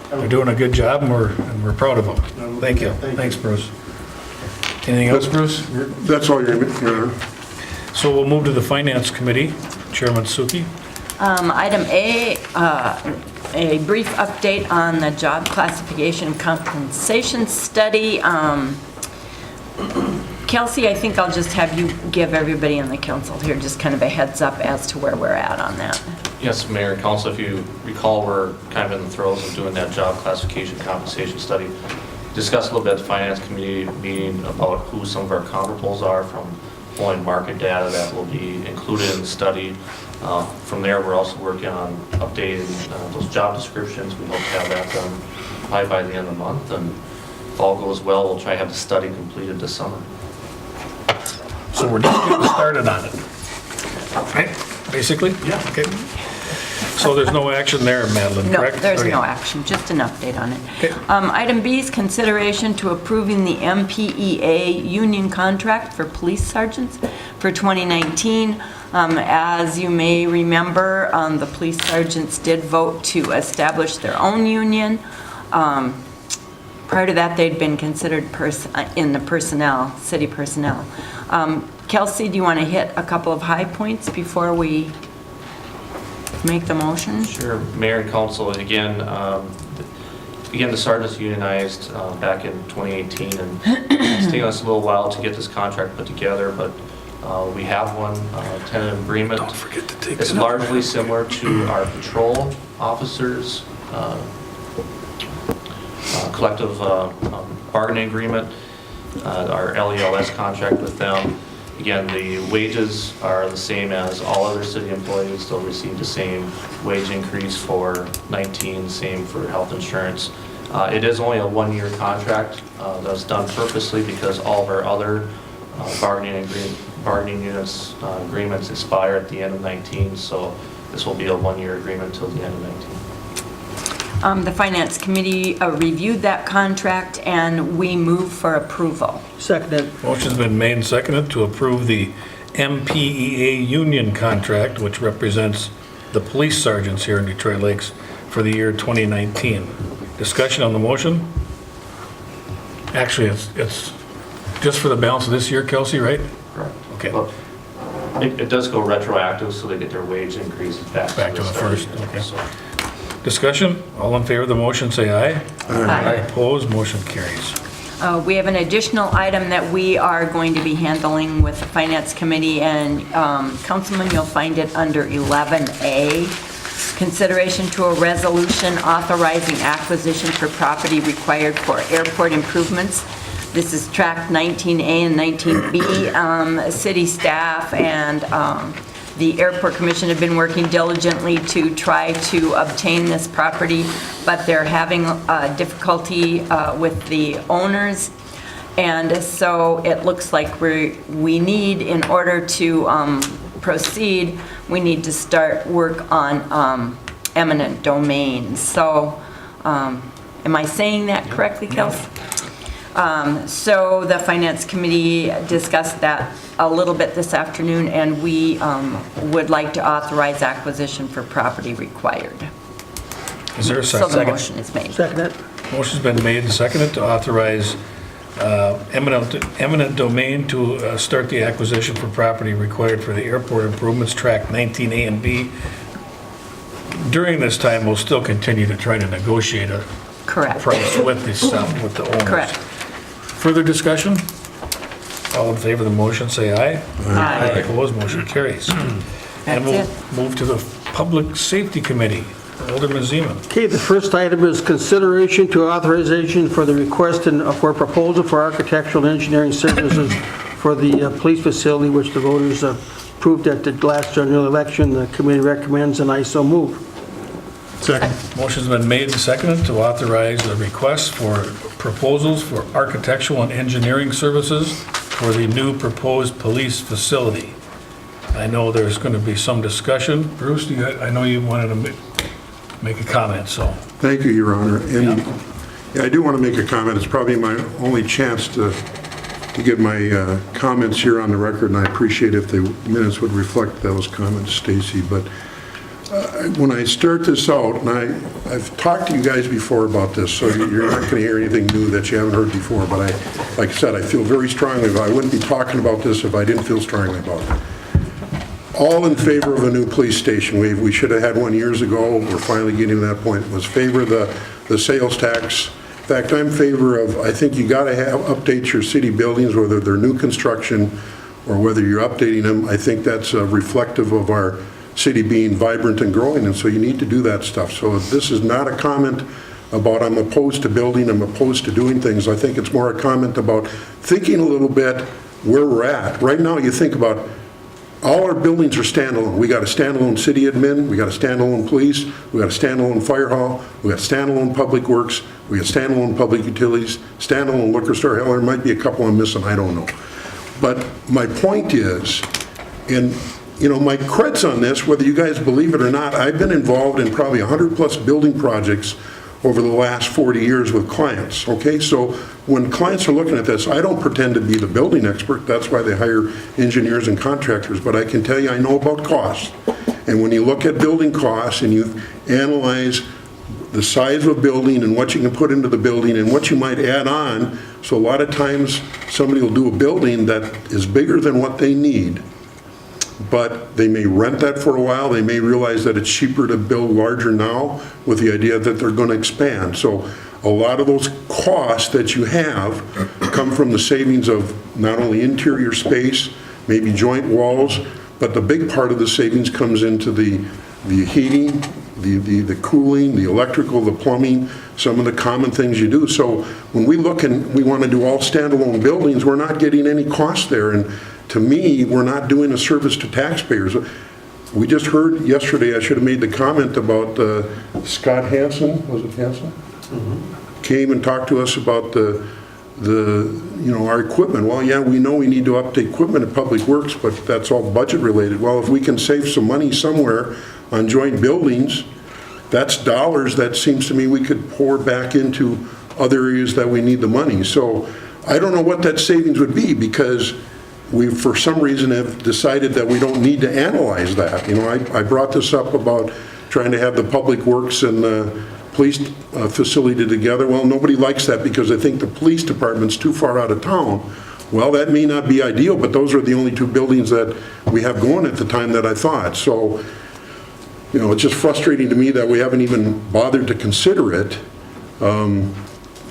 they're doing a good job, and we're proud of them. Thank you. Thanks, Bruce. Anything else, Bruce? That's all, Your Honor. So we'll move to the Finance Committee. Chairman Suki. Item A, a brief update on the job classification compensation study. Kelsey, I think I'll just have you give everybody in the council here just kind of a heads up as to where we're at on that. Yes, Mayor and Council, if you recall, we're kind of in the throes of doing that job classification compensation study. Discussed a little bit at the Finance Committee meeting about who some of our comparables are from pulling market data that will be included in the study. From there, we're also working on updating those job descriptions. We hope to have that done probably by the end of the month. And if all goes well, we'll try to have the study completed this summer. So we're just getting started on it, right? Basically? Yeah. Okay. So there's no action there, Madeline, correct? No, there's Okay. no action, just an update on it. Okay. Item B is consideration to approving the MPEA union contract for police sergeants for 2019. As you may remember, the police sergeants did vote to establish their own union. prior to that, they'd been considered in the personnel, city personnel. Kelsey, do you want to hit a couple of high points before we make the motion? Sure, Mayor and Council, again, the sergeants unionized back in 2018, and it's taken us a little while to get this contract put together, but we have one tentative agreement. Don't forget to take It's it up. largely similar to our patrol officers' collective bargaining agreement, our LELS contract with them. Again, the wages are the same as all other city employees. They'll receive the same wage increase for 19, same for health insurance. It is only a one-year contract that's done purposely because all of our other bargaining units agreements expire at the end of 19, so this will be a one-year agreement till the end of 19. The Finance Committee reviewed that contract, and we move for approval. Seconded. Motion's been made and seconded to approve the MPEA union contract, which represents the police sergeants here in Detroit Lakes for the year 2019. Discussion on the motion? Actually, it's just for the balance of this year, Kelsey, right? Correct. Okay. Well, it does go retroactive, so they get their wage increases back Back to the start of first, the year. okay. So, Discussion? All in favor of the motion, say aye. Aye. Opposed, motion carries. We have an additional item that we are going to be handling with the Finance Committee, and Councilman, you'll find it under 11A. Consideration to a resolution authorizing acquisition for property required for airport improvements. This is track 19A and 19B. City staff and the Airport Commission have been working diligently to try to obtain this property, but they're having difficulty with the owners. And so it looks like we need, in order to proceed, we need to start work on eminent domain. So am I saying that correctly, Kelsey? So the Finance Committee discussed that a little bit this afternoon, and we would like to authorize acquisition for property required. Is there a So second? the motion is made. Seconded. Motion's been made and seconded to authorize eminent domain to start the acquisition for property required for the airport improvements, track 19A and B. During this time, we'll still continue to try to negotiate a Correct. price with the owners. Correct. Further discussion? All in favor of the motion, say aye. Aye. Opposed, motion carries. And That's we'll it. move to the Public Safety Committee. Alderman Zeman. Okay, the first item is consideration to authorization for the request and for proposal for architectural and engineering services for the police facility, which the voters approved at the last general election. The committee recommends, and I so move. Second. Motion's been made and seconded to authorize the request for proposals for architectural and engineering services for the new proposed police facility. I know there's going to be some discussion. Bruce, I know you wanted to make a comment, so. Thank you, Your Honor. And yeah, I do want to make a comment. It's probably my only chance to get my comments here on the record, and I appreciate if the minutes would reflect those comments, Stacy. But when I start this out, and I've talked to you guys before about this, so you're not going to hear anything new that you haven't heard before, but like I said, I feel very strongly about it. I wouldn't be talking about this if I didn't feel strongly about it. All in favor of a new police station. We should have had one years ago. We're finally getting to that point. Was favor of the sales tax. In fact, I'm in favor of, I think you got to update your city buildings, whether they're new construction or whether you're updating them. I think that's reflective of our city being vibrant and growing, and so you need to do that stuff. So this is not a comment about I'm opposed to building, I'm opposed to doing things. I think it's more a comment about thinking a little bit where we're at. Right now, you think about all our buildings are standalone. We got a standalone city admin, we got a standalone police, we got a standalone fire hall, we got standalone public works, we got standalone public utilities, standalone liquor store. Hell, there might be a couple I'm missing, I don't know. But my point is, my creds on this, whether you guys believe it or not, I've been involved in probably 100+ building projects over the last 40 years with clients, okay? So when clients are looking at this, I don't pretend to be the building expert. That's why they hire engineers and contractors. But I can tell you I know about costs. And when you look at building costs and you analyze the size of a building and what you can put into the building and what you might add on. So a lot of times, somebody will do a building that is bigger than what they need, but they may rent that for a while. They may realize that it's cheaper to build larger now with the idea that they're going to expand. So a lot of those costs that you have come from the savings of not only interior space, maybe joint walls, but the big part of the savings comes into the heating, the cooling, the electrical, the plumbing, some of the common things you do. So when we look and we want to do all standalone buildings, we're not getting any cost there. And to me, we're not doing a service to taxpayers. We just heard yesterday, I should have made the comment about Scott Hansen, was it Hansen? Came and talked to us about our equipment. Well, yeah, we know we need to update equipment at Public Works, but that's all budget related. Well, if we can save some money somewhere on joint buildings, that's dollars that seems to me we could pour back into other areas that we need the money. So I don't know what that savings would be, because we, for some reason, have decided that we don't need to analyze that. I brought this up about trying to have the Public Works and the police facility together. Well, nobody likes that because they think the police department's too far out of town. Well, that may not be ideal, but those are the only two buildings that we have going at the time that I thought. So, it's just frustrating to me that we haven't even bothered to consider it.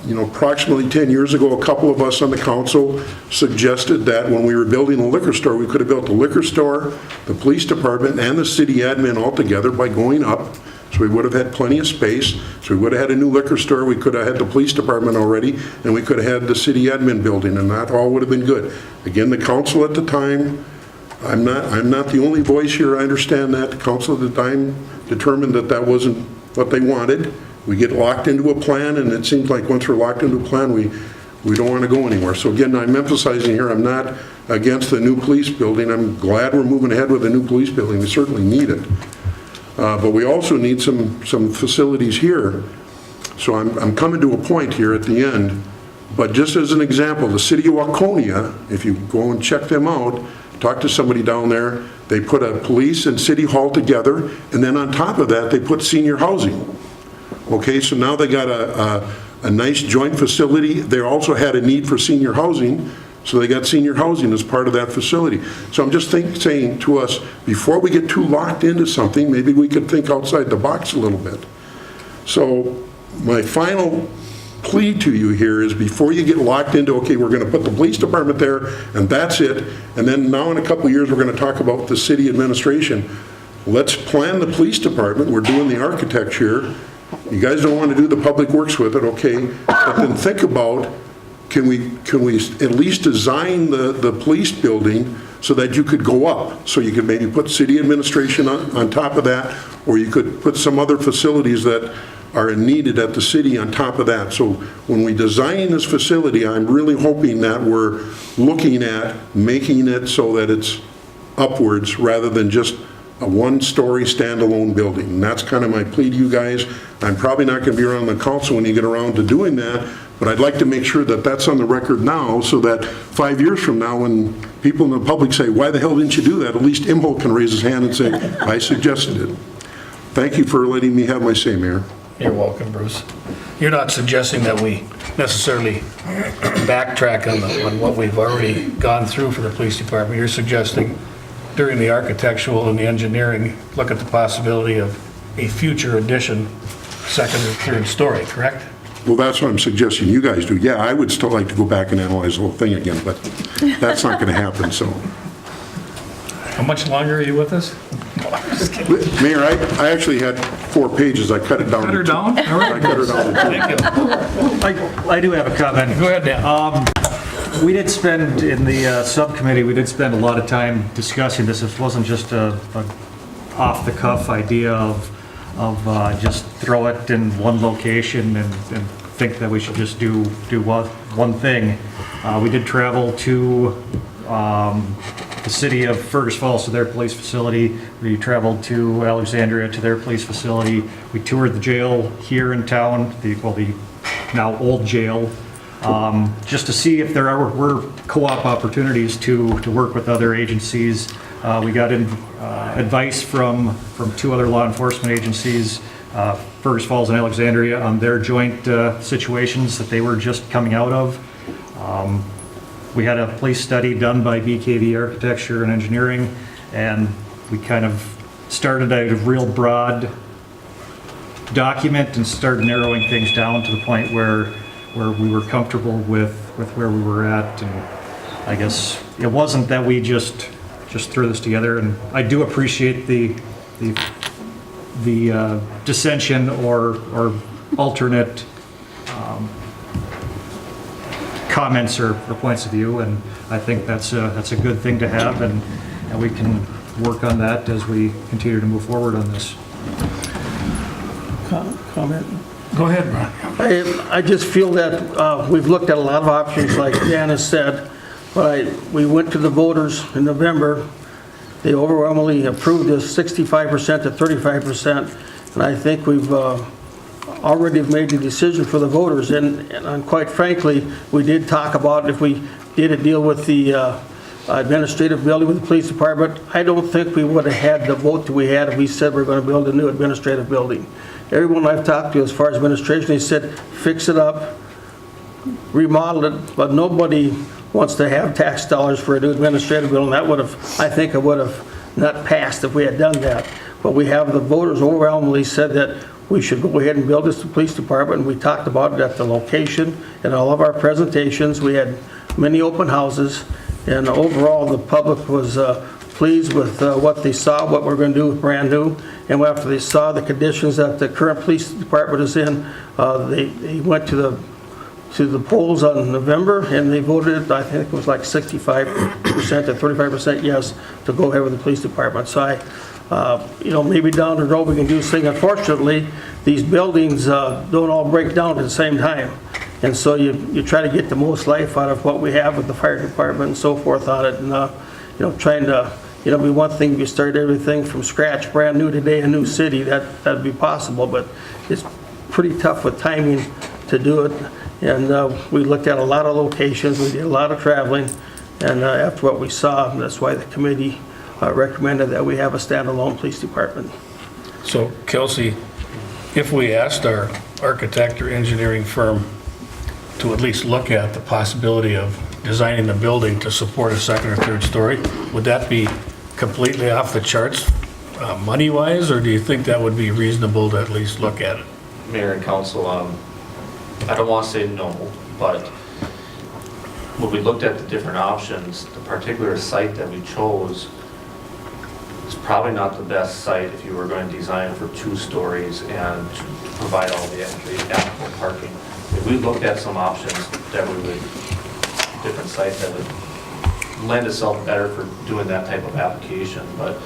Approximately 10 years ago, a couple of us on the council suggested that when we were building a liquor store, we could have built the liquor store, the police department, and the city admin all together by going up. So we would have had plenty of space. So we would have had a new liquor store. We could have had the police department already, and we could have had the city admin building, and that all would have been good. Again, the council at the time, I'm not the only voice here. I understand that. The council at the time determined that that wasn't what they wanted. We get locked into a plan, and it seems like once we're locked into a plan, we don't want to go anywhere. So again, I'm emphasizing here, I'm not against the new police building. I'm glad we're moving ahead with the new police building. We certainly need it. But we also need some facilities here. So I'm coming to a point here at the end. But just as an example, the city of Waconia, if you go and check them out, talk to somebody down there, they put a police and city hall together, and then on top of that, they put senior housing. Okay, so now they got a nice joint facility. They also had a need for senior housing, so they got senior housing as part of that facility. So I'm just saying to us, before we get too locked into something, maybe we could think outside the box a little bit. So my final plea to you here is, before you get locked into, okay, we're going to put the police department there, and that's it, and then now in a couple of years we're going to talk about the city administration. Let's plan the police department. We're doing the architecture. You guys don't want to do the public works with it, okay, but then think about, can we at least design the police building so that you could go up? So you could maybe put city administration on top of that, or you could put some other facilities that are needed at the city on top of that. So when we design this facility, I'm really hoping that we're looking at making it so that it's upwards rather than just a one-story standalone building. And that's kind of my plea to you guys. I'm probably not going to be around the council when you get around to doing that, but I'd like to make sure that that's on the record now, so that 5 years from now, when people in the public say, why the hell didn't you do that, at least Imholt can raise his hand and say, I suggested it. Thank you for letting me have my say, Mayor. You're welcome, Bruce. You're not suggesting that we necessarily backtrack on what we've already gone through for the police department. You're suggesting during the architectural and the engineering, look at the possibility of a future addition, second or third story, correct? Well, that's what I'm suggesting you guys do. Yeah, I would still like to go back and analyze the whole thing again, but that's not going to happen, so. How much longer are you with us? No, I'm just kidding. Mayor, I actually had 4 pages. I cut it down. Cut her down? All right. I cut her down to 2. Thank you. I do have a comment. Go ahead, Dan. We did spend, in the subcommittee, we did spend a lot of time discussing this. This wasn't just a off-the-cuff idea of just throw it in one location and think that we should just do one thing. We did travel to the city of Fergus Falls to their police facility. We traveled to Alexandria to their police facility. We toured the jail here in town, the now old jail, just to see if there were co-op opportunities to work with other agencies. We got advice from 2 other law enforcement agencies Fergus Falls and Alexandria on their joint situations that they were just coming out of. We had a place study done by BKV Architecture and Engineering, and we kind of started out a real broad document and started narrowing things down to the point where we were comfortable with where we were at. And I guess it wasn't that we just threw this together, and I do appreciate the dissension or alternate comments or points of view, and I think that's a good thing to have, and we can work on that as we continue to move forward on this. Comment? Go ahead, Ron. I just feel that we've looked at a lot of options, like Dan has said, but we went to the voters in November. They overwhelmingly approved this 65% to 35%, and I think we've already made the decision for the voters. And quite frankly, we did talk about if we did a deal with the administrative building with the police department, I don't think we would have had the vote that we had if we said we're going to build a new administrative building. Everyone I've talked to as far as administration, they said, fix it up, remodel it, but nobody wants to have tax dollars for a new administrative building. That would have, I think it would have not passed if we had done that. But we have the voters overwhelmingly said that we should go ahead and build this police department, and we talked about it at the location and all of our presentations. We had many open houses, and overall the public was pleased with what they saw, what we're going to do with brand new. And after they saw the conditions that the current police department is in, they went to the polls on November, and they voted, I think it was like 65% to 35% yes to go ahead with the police department. So maybe down the road we can do this thing. Unfortunately, these buildings don't all break down at the same time. And so you try to get the most life out of what we have with the fire department and so forth on it. And, trying to, be one thing if you start everything from scratch, brand new today, a new city, that'd be possible. But it's pretty tough with timing to do it. And we looked at a lot of locations, we did a lot of traveling. And after what we saw, that's why the committee recommended that we have a standalone police department. So Kelsey, if we asked our architect or engineering firm to at least look at the possibility of designing the building to support a second or third story, would that be completely off the charts money-wise, or do you think that would be reasonable to at least look at it? Mayor and council, I don't want to say no, but when we looked at the different options, the particular site that we chose is probably not the best site if you were going to design for 2 stories and to provide all the applicable parking. If we looked at some options that we would, different sites that would lend itself better for doing that type of application, but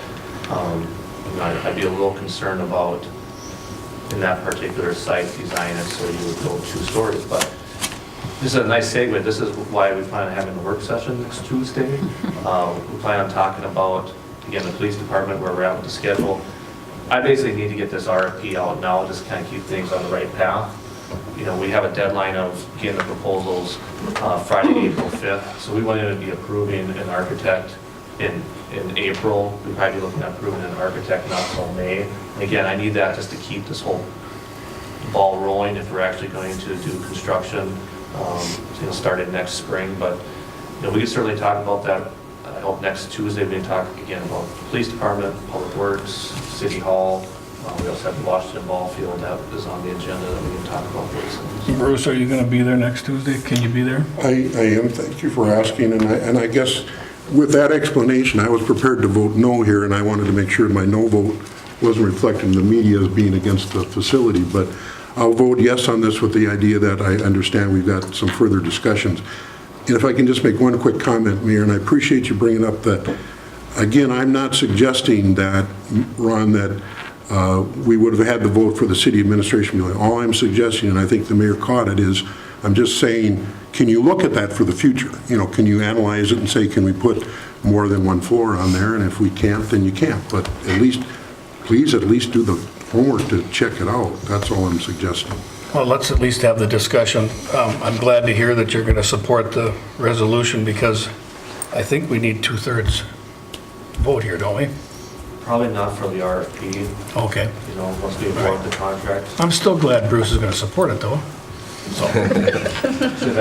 I'd be a little concerned about in that particular site design it so you would go 2 stories. But this is a nice segue. This is why we plan on having the work session next Tuesday. We plan on talking about, again, the police department, where we're at with the schedule. I basically need to get this RFP out now, just kind of keep things on the right path. We have a deadline of getting the proposals Friday, April 5th. So we want to be approving an architect in April. We'd probably be looking at approving an architect not until May. And again, I need that just to keep this whole ball rolling if we're actually going to do construction, starting next spring. But we can certainly talk about that. I hope next Tuesday we can talk again about the police department, public works, city hall. We also have the Washington ball field that is on the agenda that we can talk about those things. Bruce, are you going to be there next Tuesday? Can you be there? I am, thank you for asking, and I guess with that explanation, I was prepared to vote no here, and I wanted to make sure my no vote wasn't reflected in the media as being against the facility, but I'll vote yes on this with the idea that I understand we've got some further discussions. And if I can just make one quick comment, Mayor, and I appreciate you bringing up that, again, I'm not suggesting that, Ron, that we would have had the vote for the city administration building. All I'm suggesting, and I think the mayor caught it, is I'm just saying, can you look at that for the future? Can you analyze it and say, can we put more than 1 floor on there? And if we can't, then you can't. But at least, please at least do the homework to check it out. That's all I'm suggesting. Well, let's at least have the discussion. I'm glad to hear that you're going to support the resolution, because I think we need 2/3 vote here, don't we? Probably not for the RFP, Okay. once we award the contract. I'm still glad Bruce is going to support it, though. So,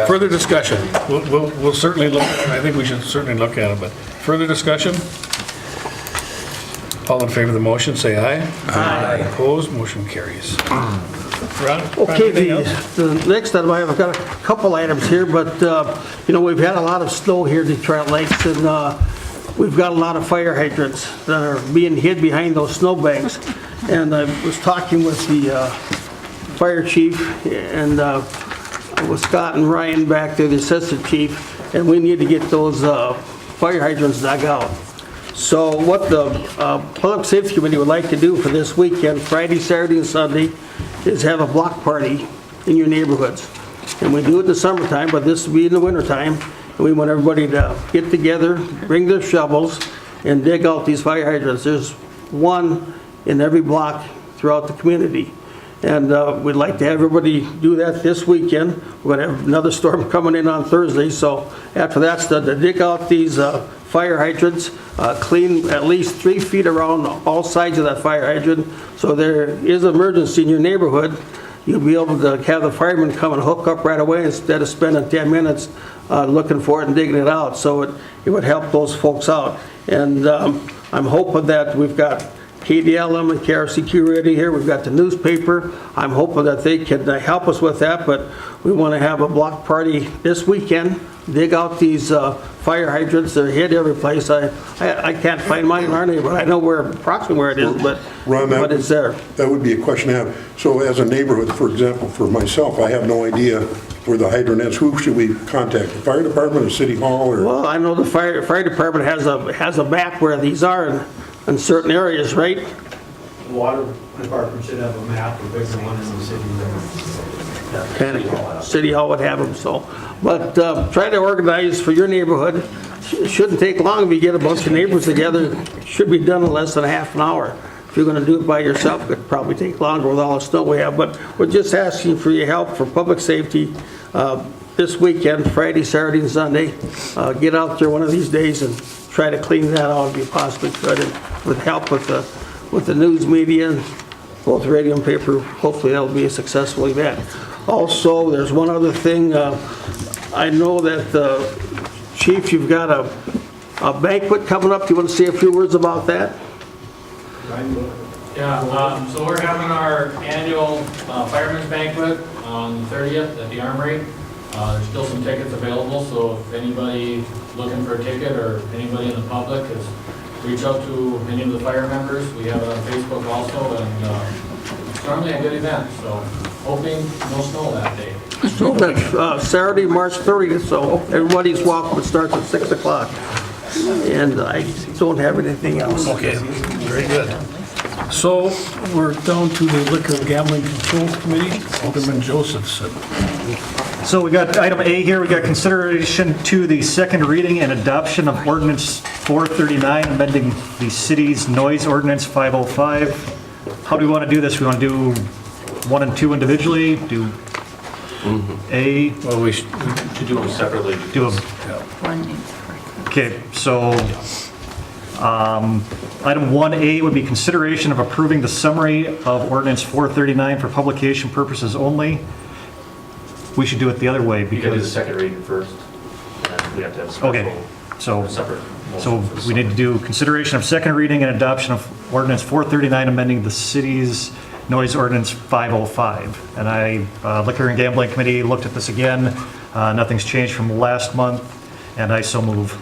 further discussion. We'll certainly look, I think we should certainly look at it, but further discussion? All in favor of the motion, say aye. Aye. Opposed, motion carries. Ron? Okay, anything else? the next item, I've got a couple items here, but, we've had a lot of snow here in Detroit Lakes, and we've got a lot of fire hydrants that are being hid behind those snowbanks. And I was talking with the fire chief, and with Scott and Ryan back there, the assistant chief, and we need to get those fire hydrants dug out. So what the Public Safety Committee would like to do for this weekend, Friday, Saturday, and Sunday, is have a block party in your neighborhoods. And we do it in the summertime, but this will be in the wintertime. And we want everybody to get together, bring their shovels, and dig out these fire hydrants. There's one in every block throughout the community. And we'd like to have everybody do that this weekend. We're going to have another storm coming in on Thursday, so after that's done, to dig out these fire hydrants, clean at least 3 feet around all sides of that fire hydrant. So there is an emergency in your neighborhood, you'll be able to have the firemen come and hook up right away instead of spending 10 minutes looking for it and digging it out. So it would help those folks out. And I'm hoping that we've got KDLM and KRCQ ready here. We've got the newspaper. I'm hoping that they can help us with that, but we want to have a block party this weekend, dig out these fire hydrants. They're hid every place. I can't find mine in our neighborhood. I know approximately where it is, but it's there. That would be a question I have. So as a neighborhood, for example, for myself, I have no idea where the hydrant is. Who should we contact? The fire department or city hall? Or? Well, I know the fire department has a map where these are in certain areas, right? The water department should have a map, the bigger one in the city limits. City Hall would have them, so. But try to organize for your neighborhood. It shouldn't take long if you get a bunch of neighbors together. It should be done in less than a half an hour. If you're going to do it by yourself, it could probably take longer with all the snow we have. But we're just asking for your help for public safety this weekend, Friday, Saturday, and Sunday. Get out there one of these days and try to clean that out if you possibly could. And with help with the news media, both radio and paper, hopefully that'll be a successful event. Also, there's one other thing. I know that, Chief, you've got a banquet coming up. Do you want to say a few words about that? Yeah, so we're having our annual Fireman's Banquet on the 30th at the Armory. There's still some tickets available, so if anybody looking for a ticket or anybody in the public is, reach out to any of the fire members. We have it on Facebook also, and it's normally a good event, so hoping no snow that day. So that's Saturday, March 30th, so everybody's welcome. It starts at 6 o'clock. And I don't have anything else. Okay, very good. So we're down to the Liquor and Gambling Control Committee, Alderman Josephson. So we got item A here, we got consideration to the second reading and adoption of ordinance 439, amending the city's noise ordinance 505. How do we want to do this? We want to do 1 and 2 individually, do A? Well, we should To do them separately. Do them. Okay, so item 1A would be consideration of approving the summary of ordinance 439 for publication purposes only. We should do it the other way You can do the because, second reading first, and then we have to have special, okay, so separate So motion for we need to some. do consideration of second reading and adoption of ordinance 439, amending the city's noise ordinance 505. And Liquor and Gambling Committee looked at this again. Nothing's changed from last month, and I so move.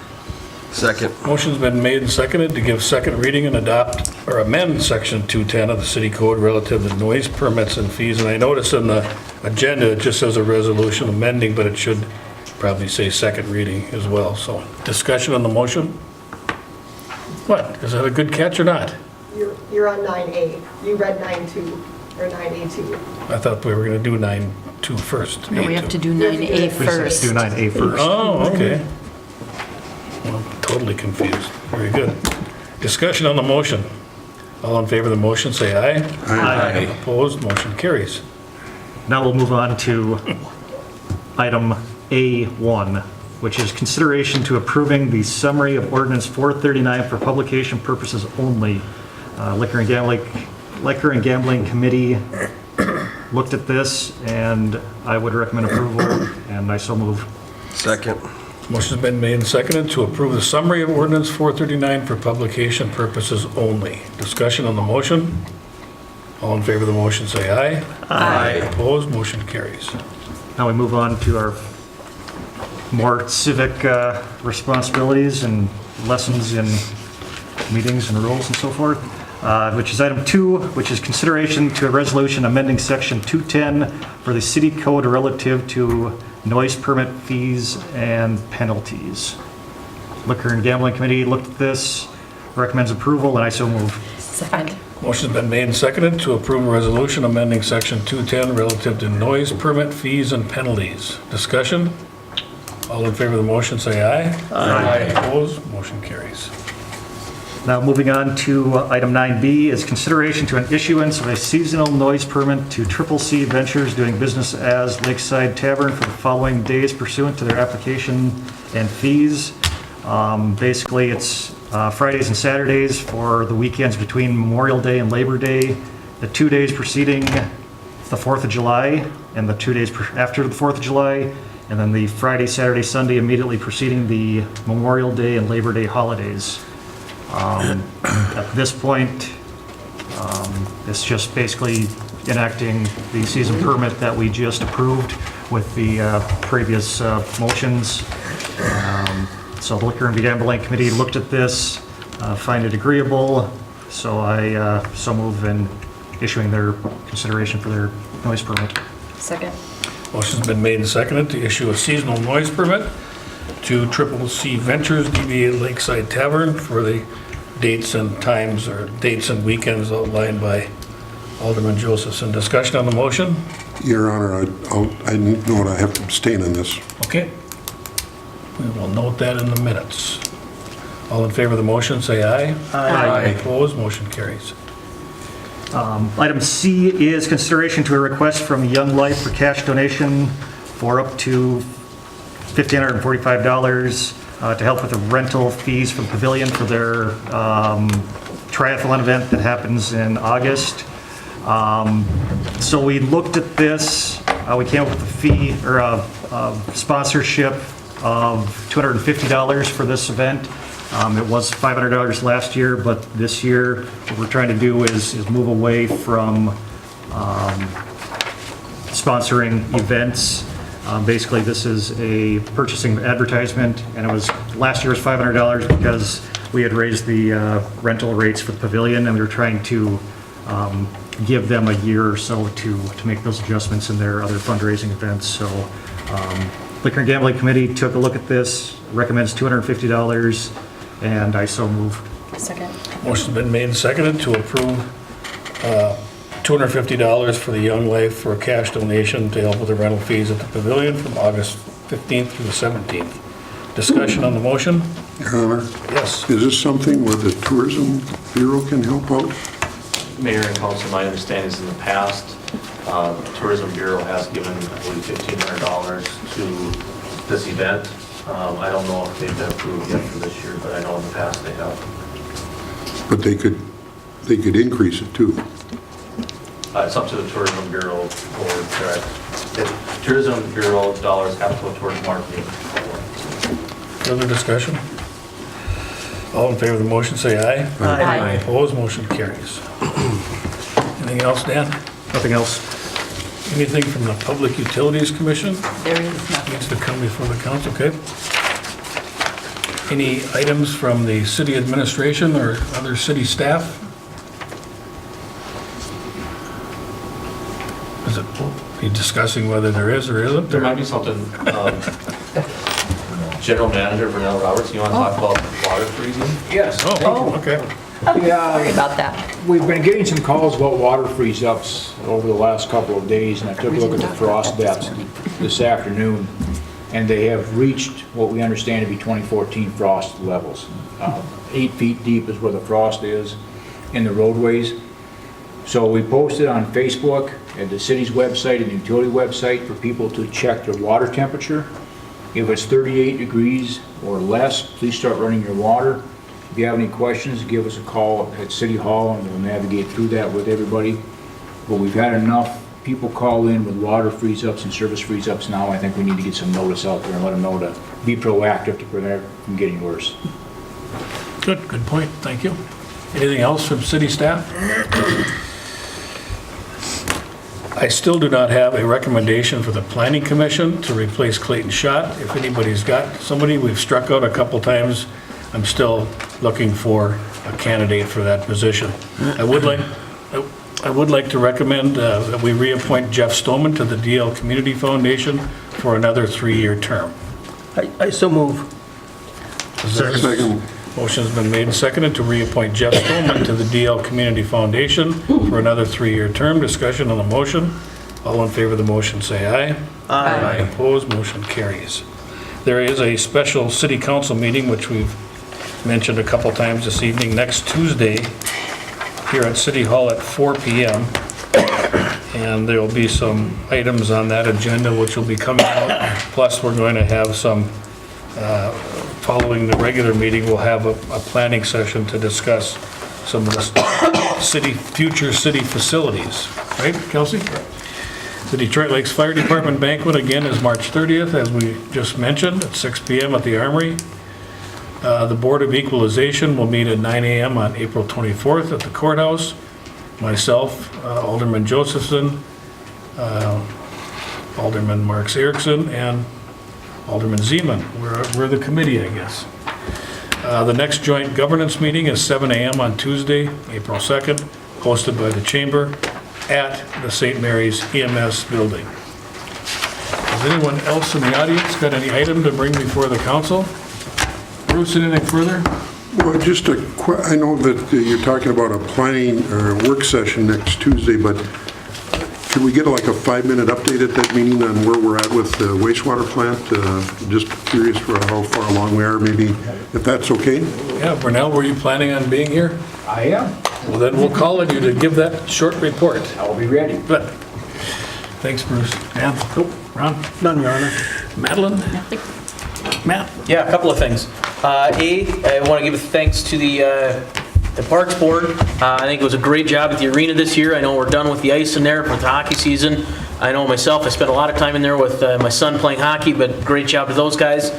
Second. Motion's been made and seconded to give second reading and adopt or amend section 210 of the city code relative to noise permits and fees. And I notice in the agenda, it just says a resolution amending, but it should probably say second reading as well. So discussion on the motion? What, is that a good catch or not? You're on 9A. You read 9.2 or 9A2. I thought we were going to do 9.2 first. No, we have to do 9A first. Do 9A first. Oh, okay. Well, I'm totally confused. Very good. Discussion on the motion. All in favor of the motion, say aye. Aye. Opposed, motion carries. Now we'll move on to item A1, which is consideration to approving the summary of ordinance 439 for publication purposes only. Liquor and Gambling Committee looked at this, and I would recommend approval, and I so move. Second. Motion's been made and seconded to approve the summary of ordinance 439 for publication purposes only. Discussion on the motion? All in favor of the motion, say aye. Aye. Opposed, motion carries. Now we move on to our more civic responsibilities and lessons in meetings and rules and so forth, which is item 2, which is consideration to a resolution amending section 210 for the city code relative to noise permit fees and penalties. Liquor and Gambling Committee looked at this, recommends approval, and I so move. Second. Motion's been made and seconded to approve a resolution amending section 210 relative to noise permit fees and penalties. Discussion? All in favor of the motion, say aye. Aye. Opposed, motion carries. Now moving on to item 9B is consideration to an issuance of a seasonal noise permit to Triple C Ventures doing business as Lakeside Tavern for the following days pursuant to their application and fees. Basically, it's Fridays and Saturdays for the weekends between Memorial Day and Labor Day, the 2 days preceding the 4th of July, and the 2 days after the 4th of July, and then the Friday, Saturday, Sunday immediately preceding the Memorial Day and Labor Day holidays. At this point, it's just basically enacting the season permit that we just approved with the previous motions. So the Liquor and Gambling Committee looked at this, find it agreeable, so I so move in issuing their consideration for their noise permit. Second. Motion's been made and seconded to issue a seasonal noise permit to Triple C Ventures, DBA Lakeside Tavern, for the dates and times, or dates and weekends outlined by Alderman Josephson. Discussion on the motion? Your Honor, I note I have to abstain on this. Okay. We will note that in the minutes. All in favor of the motion, say aye. Aye. Opposed, motion carries. Item C is consideration to a request from Young Life for cash donation for up to $1,545 to help with the rental fees for the pavilion for their triathlon event that happens in August. So we looked at this, we came up with a fee or a sponsorship of $250 for this event. It was $500 last year, but this year what we're trying to do is move away from sponsoring events. Basically, this is a purchasing advertisement, and it was last year was $500 because we had raised the rental rates for the pavilion, and we were trying to give them a year or so to make those adjustments in their other fundraising events. So Liquor and Gambling Committee took a look at this, recommends $250, and I so move. Second. Motion's been made and seconded to approve $250 for the Young Life for a cash donation to help with the rental fees at the pavilion from August 15th through the 17th. Discussion on the motion? Your Honor? Yes. Is this something where the Tourism Bureau can help out? Mayor and council, my understanding is in the past, the Tourism Bureau has given, I believe, $1,500 to this event. I don't know if they've been approved yet for this year, but I know in the past they have. But they could increase it too. It's up to the Tourism Bureau board, correct? Tourism Bureau dollars have to go towards marketing. Further discussion? All in favor of the motion, say aye. Aye. Opposed, motion carries. Anything else, Dan? Nothing else. Anything from the Public Utilities Commission? There is nothing. Needs to come before the council, okay? Any items from the city administration or other city staff? Is it, are you discussing whether there is or isn't? There might be something. General Manager Vernell Roberts, you want to talk about water freezing? Yes. Oh, okay. Sorry about that. We've been getting some calls about water freeze-ups over the last couple of days, and I took a look at the frost depths this afternoon, and they have reached what we understand to be 2014 frost levels. 8 feet deep is where the frost is in the roadways. So we posted on Facebook, at the city's website and the utility website for people to check their water temperature. If it's 38 degrees or less, please start running your water. If you have any questions, give us a call at City Hall and we'll navigate through that with everybody. But we've had enough people call in with water freeze-ups and service freeze-ups now. I think we need to get some notice out there and let them know to be proactive to prevent it from getting worse. Good point, thank you. Anything else from city staff? I still do not have a recommendation for the planning commission to replace Clayton Schott. If anybody's got somebody, we've struck out a couple times. I'm still looking for a candidate for that position. I would like to recommend that we reappoint Jeff Stoneman to the DL Community Foundation for another 3-year term. I so move. Second. Motion's been made and seconded to reappoint Jeff Stoneman to the DL Community Foundation for another 3-year term. Discussion on the motion. All in favor of the motion, say aye. Aye. Opposed, motion carries. There is a special city council meeting, which we've mentioned a couple times this evening, next Tuesday here at City Hall at 4 p.m. And there will be some items on that agenda which will be coming out. Plus, we're going to have some, following the regular meeting, we'll have a planning session to discuss some of the future city facilities. Right, Kelsey? The Detroit Lakes Fire Department Banquet, again, is March 30th, as we just mentioned, at 6 p.m. at the Armory. The Board of Equalization will meet at 9 a.m. on April 24th at the courthouse. Myself, Alderman Josephson, Alderman Marks Erickson, and Alderman Zeman. We're the committee, I guess. The next joint governance meeting is 7 a.m. on Tuesday, April 2nd, hosted by the Chamber at the St. Mary's EMS building. Has anyone else in the audience got any item to bring before the council? Bruce, anything further? Well, just I know that you're talking about a planning or work session next Tuesday, but could we get like a 5-minute update at that meeting on where we're at with the wastewater plant? Just curious for how far along we are, maybe, if that's okay? Yeah, Brunel, were you planning on being here? I am. Well, then we'll call on you to give that short report. I will be ready. But, thanks, Bruce. Dan? Nope. Ron? None, Your Honor. Madeline? Matt? Yeah, a couple of things. I want to give thanks to the Parks Board. I think it was a great job at the arena this year. I know we're done with the ice in there for the hockey season. I know myself, I spent a lot of time in there with my son playing hockey, but great job to those guys.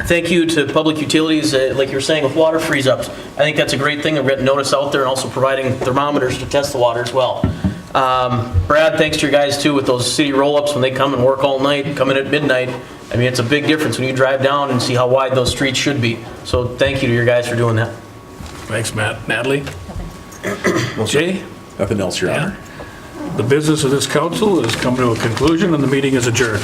Thank you to Public Utilities, like you were saying, with water freeze-ups. I think that's a great thing. I've got notice out there and also providing thermometers to test the water as well. Brad, thanks to your guys too with those city roll-ups when they come and work all night, come in at midnight. I mean, it's a big difference when you drive down and see how wide those streets should be. So thank you to your guys for doing that. Thanks, Matt. Natalie? Jay? Nothing else, Your Honor. The business of this council has come to a conclusion and the meeting is adjourned.